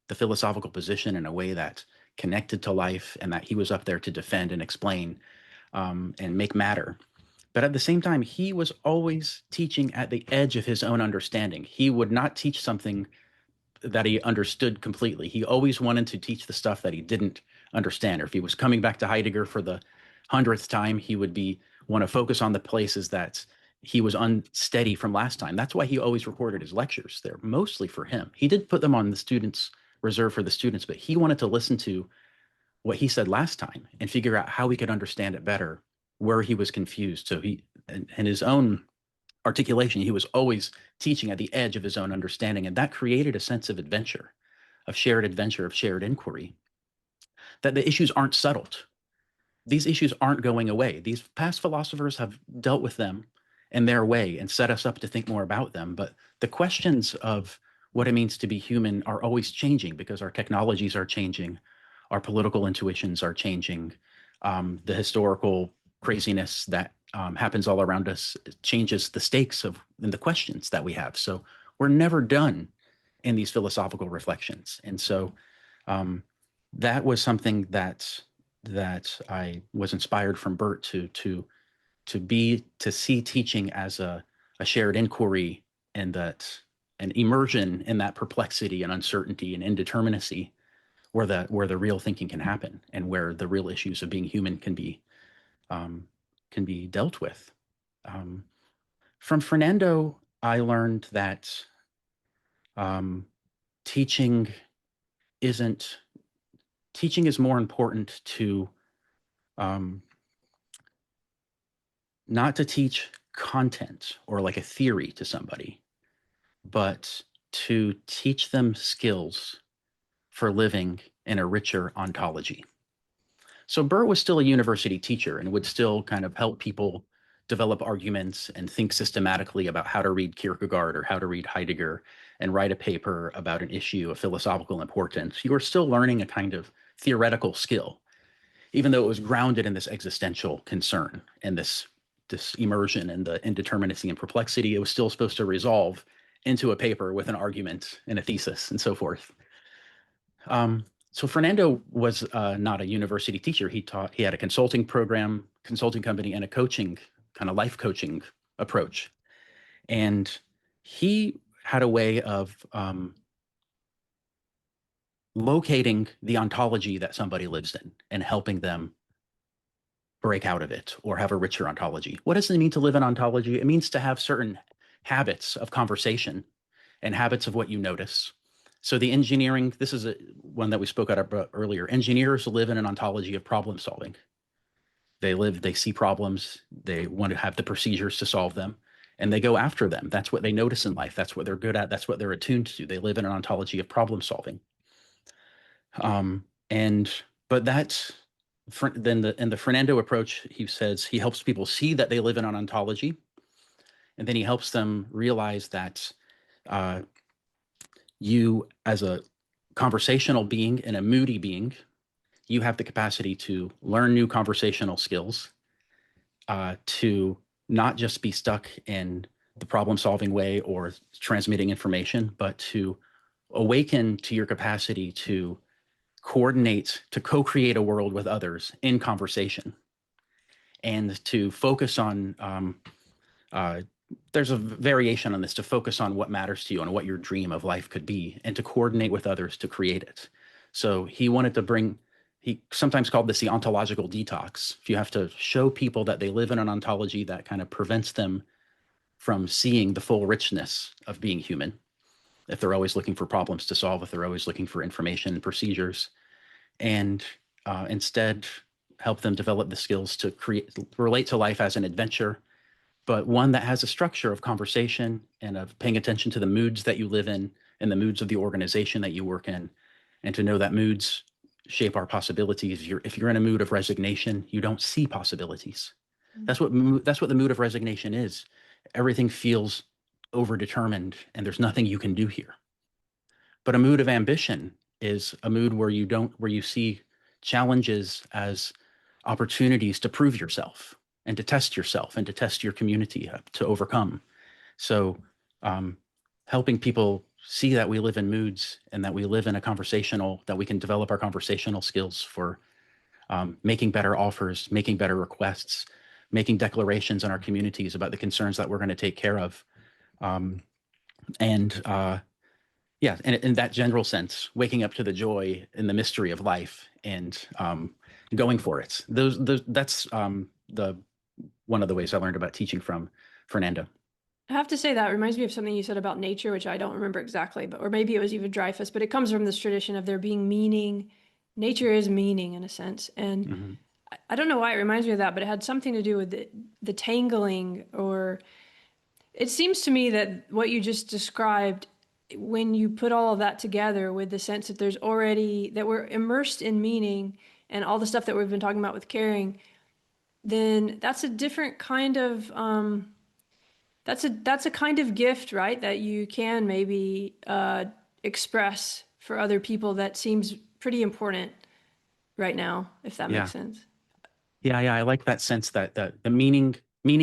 the philosophical position in a way that connected to life, and that he was up there to defend and explain and make matter. But at the same time, he was always teaching at the edge of his own understanding. He would not teach something that he understood completely. He always wanted to teach the stuff that he didn't understand. Or if he was coming back to Heidegger for the 100th time, he would want to focus on the places that he was unsteady from last time. That's why he always recorded his lectures. They're mostly for him. He did put them on the students, reserved for the students, but he wanted to listen to what he said last time and figure out how we could understand it better, where he was confused. So in his own articulation, he was always teaching at the edge of his own understanding. And that created a sense of adventure, of shared inquiry, that the issues aren't settled. These issues aren't going away. These past philosophers have dealt with them in their way and set us up to think more about them. But the questions of what it means to be human are always changing because our technologies are changing, our political intuitions are changing, the historical craziness that happens all around us changes the stakes and the questions that we have. So we're never done in these philosophical reflections. And so that was something that I was inspired from Bert to see teaching as a shared inquiry, and that an immersion in that perplexity and uncertainty and indeterminacy where the real thinking can happen and where the real issues of being human can be dealt with. From Fernando, I learned that um, teaching isn't teaching is more important to not to teach content or like a theory to somebody, but to teach them skills for living in a richer ontology. So Burr was still a university teacher and would still kind of help people develop arguments and think systematically about how to read Kierkegaard or how to read Heidegger and write a paper about an issue of philosophical importance. You were still learning a kind of theoretical skill, even though it was grounded in this existential concern and this immersion in the indeterminacy and perplexity. It was still supposed to resolve into a paper with an argument and a thesis and so forth. So Fernando was not a university teacher. He had a consulting program, consulting company, and a coaching, kind of life coaching approach. And he had a way of locating the ontology that somebody lives in and helping them break out of it or have a richer ontology. What does it mean to live in ontology? It means to have certain habits of conversation and habits of what you notice. So the engineering, this is one that we spoke about earlier. Engineers live in an ontology of problem solving. They see problems, they want to have the procedures to solve them, and they go after them. That's what they notice in life. That's what they're good at. That's what they're attuned to. They live in an ontology of problem solving. But that's then in the Fernando approach, he says he helps people see that they live in an ontology, and then he helps them realize that you, as a conversational being and a moody being, you have the capacity to learn new conversational skills, to not just be stuck in the problem solving way or transmitting information, but to awaken to your capacity to coordinate, to co-create a world with others in conversation, and to focus on there's a variation on this to focus on what matters to you and what your dream of life could be and to coordinate with others to create it. So he wanted to bring, he sometimes called this the ontological detox. If you have to show people that they live in an ontology that kind of prevents them from seeing the full richness of being human, if they're always looking for problems to solve, if they're always looking for information and procedures, and instead help them develop the skills to relate to life as an adventure, but one that has a structure of conversation and of paying attention to the moods that you live in and the moods of the organization that you work in, and to know that moods shape our possibilities. If you're in a mood of resignation, you don't see possibilities. That's what the mood of resignation is. Everything feels overdetermined and there's nothing you can do here. But a mood of ambition is a mood where you see challenges as opportunities to prove yourself and to test yourself and to test your community to overcome. So helping people see that we live in moods and that we live in that we can develop our conversational skills for making better offers, making better requests, making declarations in our communities about the concerns that we're going to take care of. Yeah, and in that general sense, waking up to the joy and the mystery of life and going for it. That's the one of the ways I learned about teaching from Fernando. I have to say that reminds me of something you said about nature, which I don't remember exactly, but or maybe it was even Dreyfus, but it comes from this tradition of there being meaning. Nature is meaning in a sense, and Mm-hmm. I don't know why it reminds me of that, but it had something to do with the tangling, or it seems to me that what you just described, when you put all of that together with the sense that there's already that we're immersed in meaning and all the stuff that we've been talking about with caring, then that's a different kind of that's a kind of gift, right? That you can maybe express for other people that seems pretty important right now, if that makes Yeah, sense. yeah. I like that sense that the meaning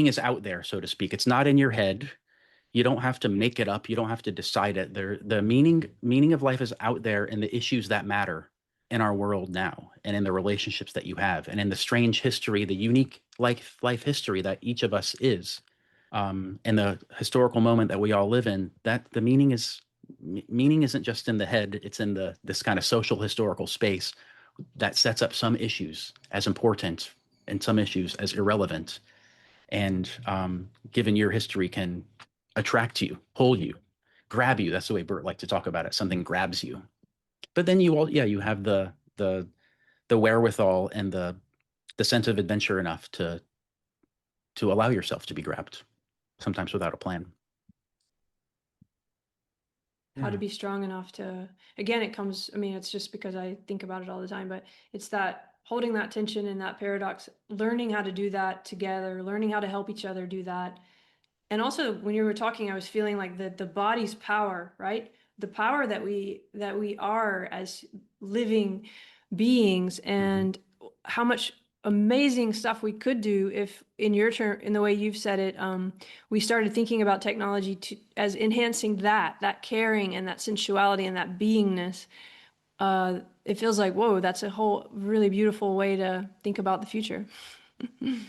is out there, so to speak. It's not in your head. You don't have to make it up. You don't have to decide it. The meaning of life is out there in the issues that matter in our world now, and in the relationships that you have, and in the strange history, the unique life history that each of us is, in the historical moment that we all live in. That the meaning isn't just in the head. It's in this kind of social historical space that sets up some issues as important and some issues as irrelevant. And given your history, can attract you, pull you, grab you. That's the way Bert liked to talk about it. Something grabs you. But then you have the wherewithal and the sense of adventure enough to allow yourself to be grabbed, sometimes without a plan. How to Yeah. be strong enough to, again, it comes, I mean, it's just because I think about it all the time, but it's that holding that tension and that paradox, learning how to do that together, learning how to help each other do that. And also when you were talking, I was feeling like the body's power, right? The power that we are as living beings, Mm-hmm. and how much amazing stuff we could do if, in your term, in the way you've said it, we started thinking about technology as enhancing that caring and that sensuality and that beingness. It feels like, whoa, that's a whole really beautiful way to think about the future.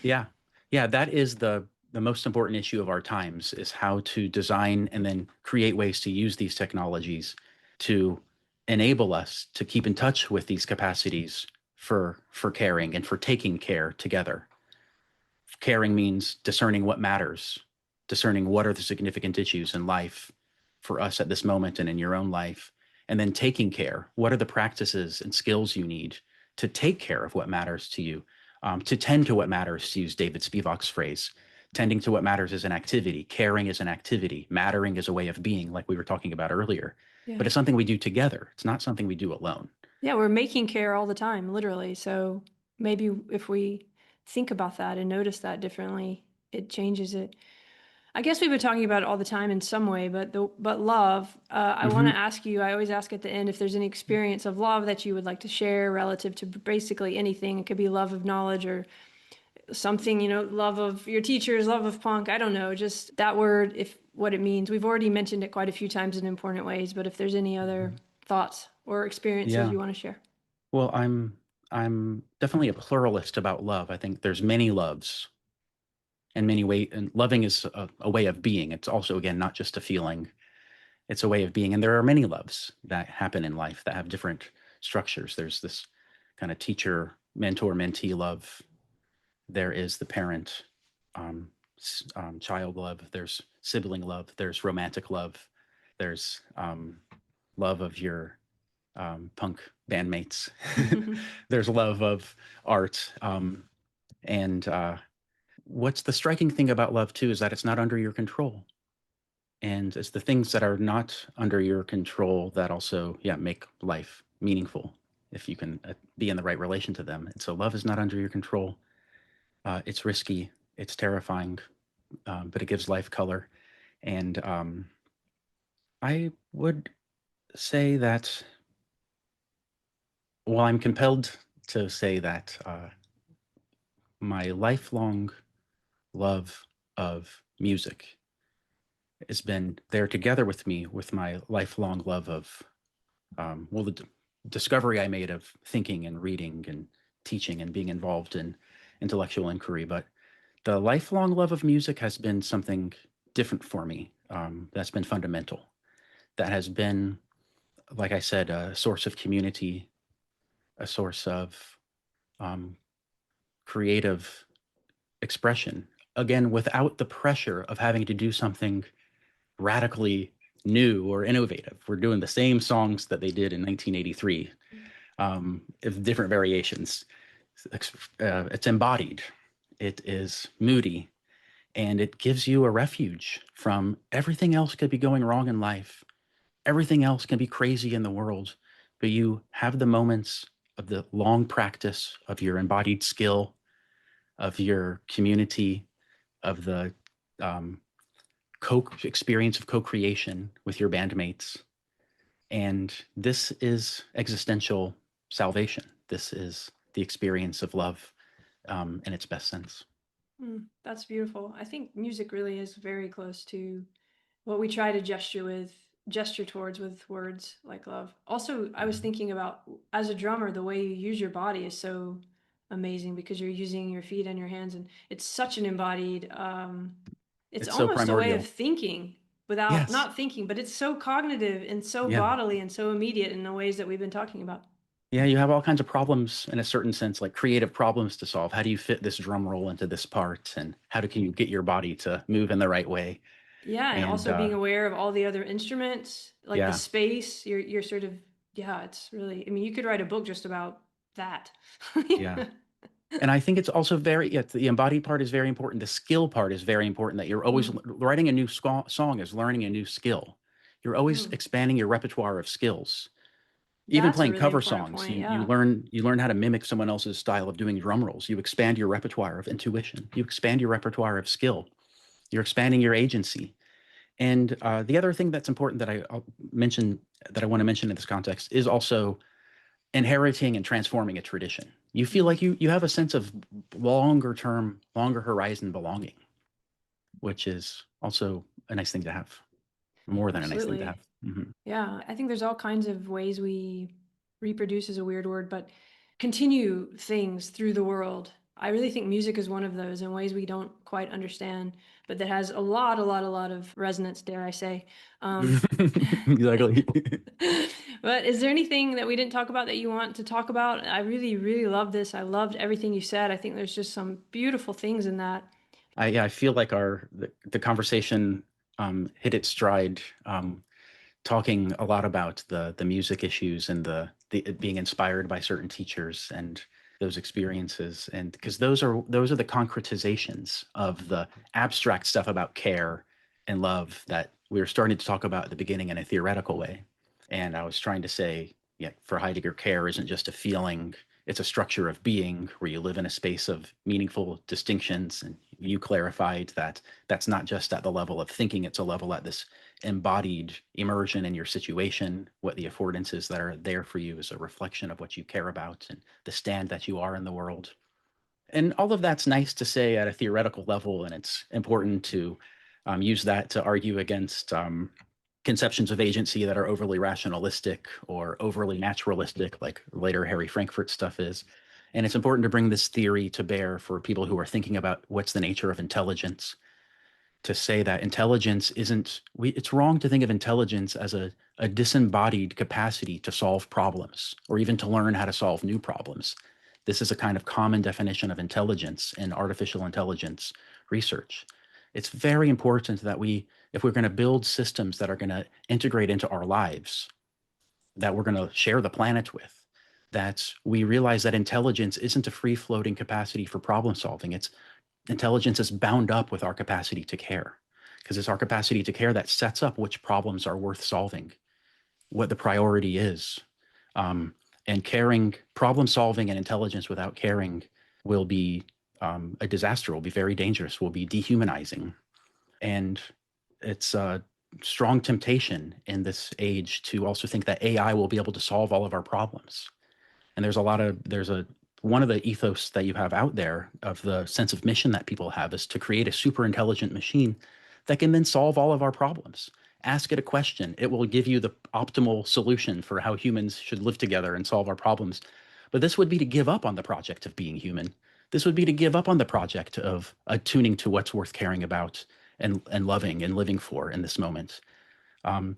Yeah. Yeah. That is the most important issue of our times, is how to design and then create ways to use these technologies to enable us to keep in touch with these capacities for caring and for taking care together. Caring means discerning what matters, discerning what are the significant issues in life for us at this moment and in your own life, and then taking care. What are the practices and skills you need to take care of what matters to you, to tend to what matters, to use David Spivak's phrase. Tending to what matters is an activity. Caring is an activity. Mattering is a way of being, like we were talking about earlier. Yeah. But it's something we do together. It's not something we do alone. Yeah, we're making care all the time, literally. So maybe if we think about that and notice that differently, it changes it. I guess we've been talking about it all the time in some way, but love. I want to Hmm. ask you. I always ask at the end if there's any experience of love that you would like to share relative to basically anything. It could be love of knowledge or something, love of your teachers, love of punk. I don't know, just that word, if what it means. We've already mentioned it quite a few times in important ways, but if there's any other thoughts or experiences Yeah. you want to share. Well, I'm definitely a pluralist about love. I think there's many loves. in many ways. And loving is a way of being. It's also, again, not just a feeling. It's a way of being. And there are many loves that happen in life that have different structures. There's this kind of teacher, mentor, mentee love. There is the parent, child love. There's sibling love. There's romantic love. There's love of your punk bandmates. There's love of art. And what's the striking thing about love, too, is that it's not under your control. And it's the things that are not under your control that also, make life meaningful if you can be in the right relation to them. And so love is not under your control. It's risky. It's terrifying, but it gives life color. And I would say that, well, I'm compelled to say that my lifelong love of music has been there together with me with my lifelong love of, the discovery I made of thinking and reading and teaching and being involved in intellectual inquiry. But the lifelong love of music has been something different for me. That's been fundamental. That has been, like I said, a source of community, a source of creative expression. Again, without the pressure of having to do something radically new or innovative. We're doing the same songs that they did in 1983, with different variations. It's embodied. It is moody, and it gives you a refuge from everything else could be going wrong in life. Everything else can be crazy in the world, but you have the moments of the long practice of your embodied skill, of your community, of the experience of co-creation with your bandmates. And this is existential salvation. This is the experience of love in its best sense. That's beautiful. I think music really is very close to what we try to gesture towards with words like love. Also, I was thinking about, as a drummer, the way you use your body is so amazing because you're using your feet and your hands, and it's such an embodied, it's so almost a way of primordial. thinking without Yes. not thinking, but it's so cognitive and so Yeah. bodily and so immediate in the ways that we've been talking about. Yeah, you have all kinds of problems in a certain sense, like creative problems to solve. How do you fit this drum roll into this part? And can you get your body to move in the right way? Yeah, and And also being aware of all the other instruments, like the yeah, space, you're sort of, yeah, it's really, I mean, you could write a book just about that. yeah. And I think it's also the embodied part is very important. The skill part is very important, that you're always writing a new song is learning a new skill. You're always expanding your repertoire of skills. Even That's a playing really cover important songs, point. you Yeah. learn how to mimic someone else's style of doing drum rolls. You expand your repertoire of intuition. You expand your repertoire of skill. You're expanding your agency. And the other thing that's important that I'll mention, that I want to mention in this context, is also inheriting and transforming a tradition. You feel like you have a sense of longer term, longer horizon belonging, which is also a nice thing to have, more than a nice thing to have. Absolutely. Yeah, I think there's all kinds of ways we reproduce is a weird word, but continue things through the world. I really think music is one of those in ways we don't quite understand, but that has a lot of resonance, dare I say. Exactly. But is there anything that we didn't talk about that you want to talk about? I really, really love this. I loved everything you said. I think there's just some beautiful things in that. I feel like the conversation hit its stride, talking a lot about the music issues and the being inspired by certain teachers and those experiences, and because those are the concretizations of the abstract stuff about care and love that we were starting to talk about at the beginning in a theoretical way. And I was trying to say, yeah, for Heidegger, care isn't just a feeling, it's a structure of being where you live in a space of meaningful distinctions. And you clarified that that's not just at the level of thinking, it's a level at this embodied immersion in your situation. What the affordances that are there for you is a reflection of what you care about and the stand that you are in the world. And all of that's nice to say at a theoretical level, and it's important to use that to argue against conceptions of agency that are overly rationalistic or overly naturalistic, like later Harry Frankfurt stuff is. And it's important to bring this theory to bear for people who are thinking about what's the nature of intelligence, to say that intelligence isn't, it's wrong to think of intelligence as a disembodied capacity to solve problems or even to learn how to solve new problems. This is a kind of common definition of intelligence in artificial intelligence research. It's very important that if we're going to build systems that are going to integrate into our lives, that we're going to share the planet with, that we realize that intelligence isn't a free-floating capacity for problem solving. Intelligence is bound up with our capacity to care, because it's our capacity to care that sets up which problems are worth solving, what the priority is. And caring, problem solving and intelligence without caring will be a disaster, will be very dangerous, will be dehumanizing. And it's a strong temptation in this age to also think that AI will be able to solve all of our problems. And one of the ethos that you have out there of the sense of mission that people have is to create a super intelligent machine that can then solve all of our problems. Ask it a question. It will give you the optimal solution for how humans should live together and solve our problems. But this would be to give up on the project of being human. This would be to give up on the project of attuning to what's worth caring about and loving and living for in this moment. So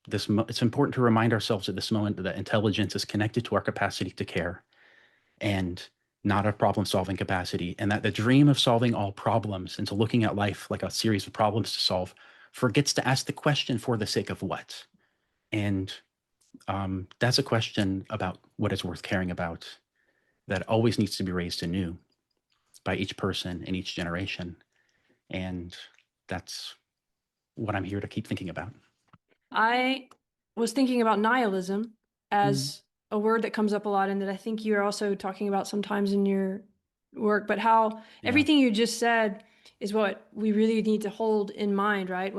it's important to remind ourselves at this moment that intelligence is connected to our capacity to care and not a problem-solving capacity, and that the dream of solving all problems and to looking at life like a series of problems to solve forgets to ask the question, for the sake of what? And that's a question about what is worth caring about that always needs to be raised anew by each person in each generation. And that's what I'm here to keep thinking about. I was thinking about nihilism Mm, as a word that comes up a lot and that I think you're also talking about sometimes in your work, but how yeah. everything you just said is what we really need to hold in mind, right?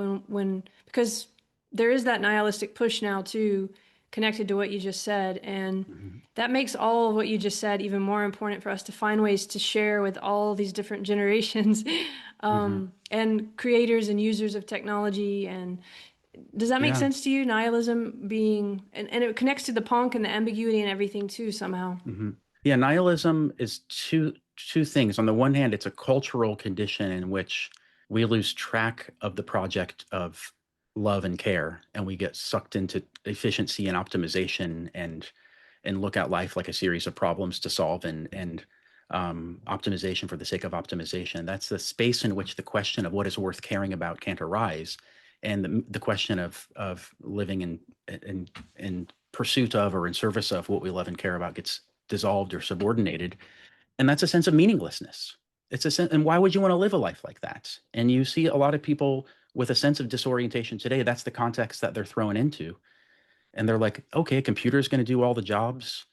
Because there is that nihilistic push now too, connected to what you just said. And Mhm. that makes all of what you just said even more important for us to find ways to share with all these different generations, Mm-hmm. and creators and users of technology. And does that make Yeah. sense to you? Nihilism being, and it connects to the punk and the ambiguity and everything too, somehow. Mm-hmm. Yeah. Nihilism is two things. On the one hand, it's a cultural condition in which we lose track of the project of love and care, and we get sucked into efficiency and optimization and look at life like a series of problems to solve and optimization for the sake of optimization. That's the space in which the question of what is worth caring about can't arise, and the question of living in pursuit of or in service of what we love and care about gets dissolved or subordinated, and that's a sense of meaninglessness. It's a sense, and why would you want to live a life like that? And you see a lot of people with a sense of disorientation today. That's the context that they're thrown into, and they're like, okay, computer's going to do all the jobs.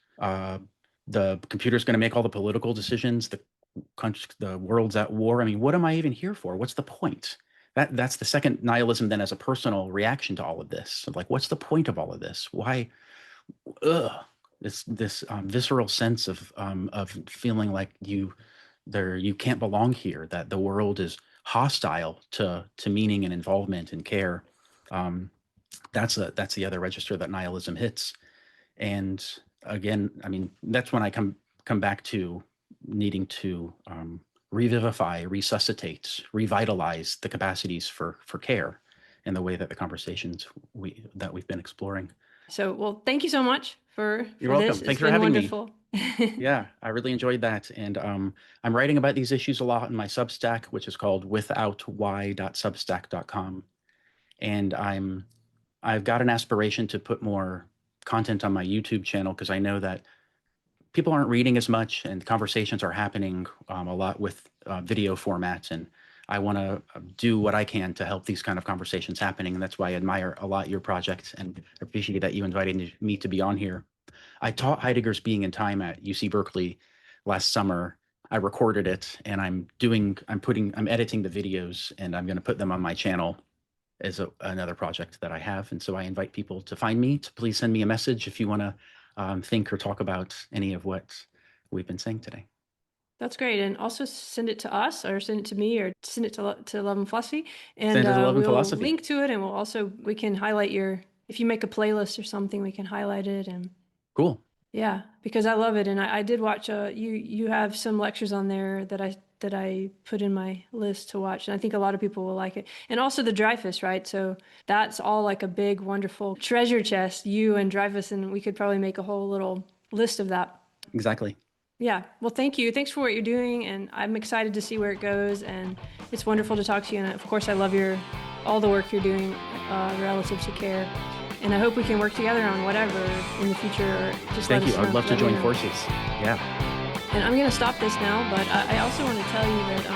The computer's going to make all the political decisions. The world's at war. I mean, what am I even here for? What's the point? That's the second nihilism then as a personal reaction to all of this. So like, what's the point of all of this? Why? Ugh, this visceral sense of feeling like you can't belong here. That the world is hostile to meaning and involvement and care. Um, that's the other register that nihilism hits. And again, I mean, that's when I come back to needing to revivify, resuscitate, revitalize the capacities for care in the way that the conversations we've been exploring. So, well, thank you so much You're for this. welcome. It's Thanks for been having me. wonderful. Yeah, I really enjoyed that. And I'm writing about these issues a lot in my Substack, which is called withoutwhy.substack.com. And I've got an aspiration to put more content on my YouTube channel because I know that people aren't reading as much and conversations are happening a lot with video formats. And I want to do what I can to help these kind of conversations happening. And that's why I admire a lot your project and appreciate that you invited me to be on here. I taught Heidegger's Being in Time at UC Berkeley last summer. I recorded it and I'm editing the videos and I'm going to put them on my channel as another project that I have. And so I invite people to find me, to please send me a message if you want to think or talk about any of what we've been saying today. That's great. And also send it to us or send it to me or send it to Love and Philosophy. And Send it to Love and we'll Philosophy. link to it and we can highlight if you make a playlist or something, we can highlight it. And Cool. Yeah, because I love it, and I did watch. You have some lectures on there that I put in my list to watch, and I think a lot of people will like it. And also the Dreyfus, right? So that's all like a big, wonderful treasure chest. You and Dreyfus, and we could probably make a whole little list of that. Exactly. Yeah. Well, thank you. Thanks for what you're doing, and I'm excited to see where it goes. And it's wonderful to talk to you. And of course, I love all the work you're doing relative to care. And I hope we can work together on whatever in the future. Or just Thank let you. us I'd love to let me join know. forces. Yeah. And I'm going to stop this now, but I also want to tell you that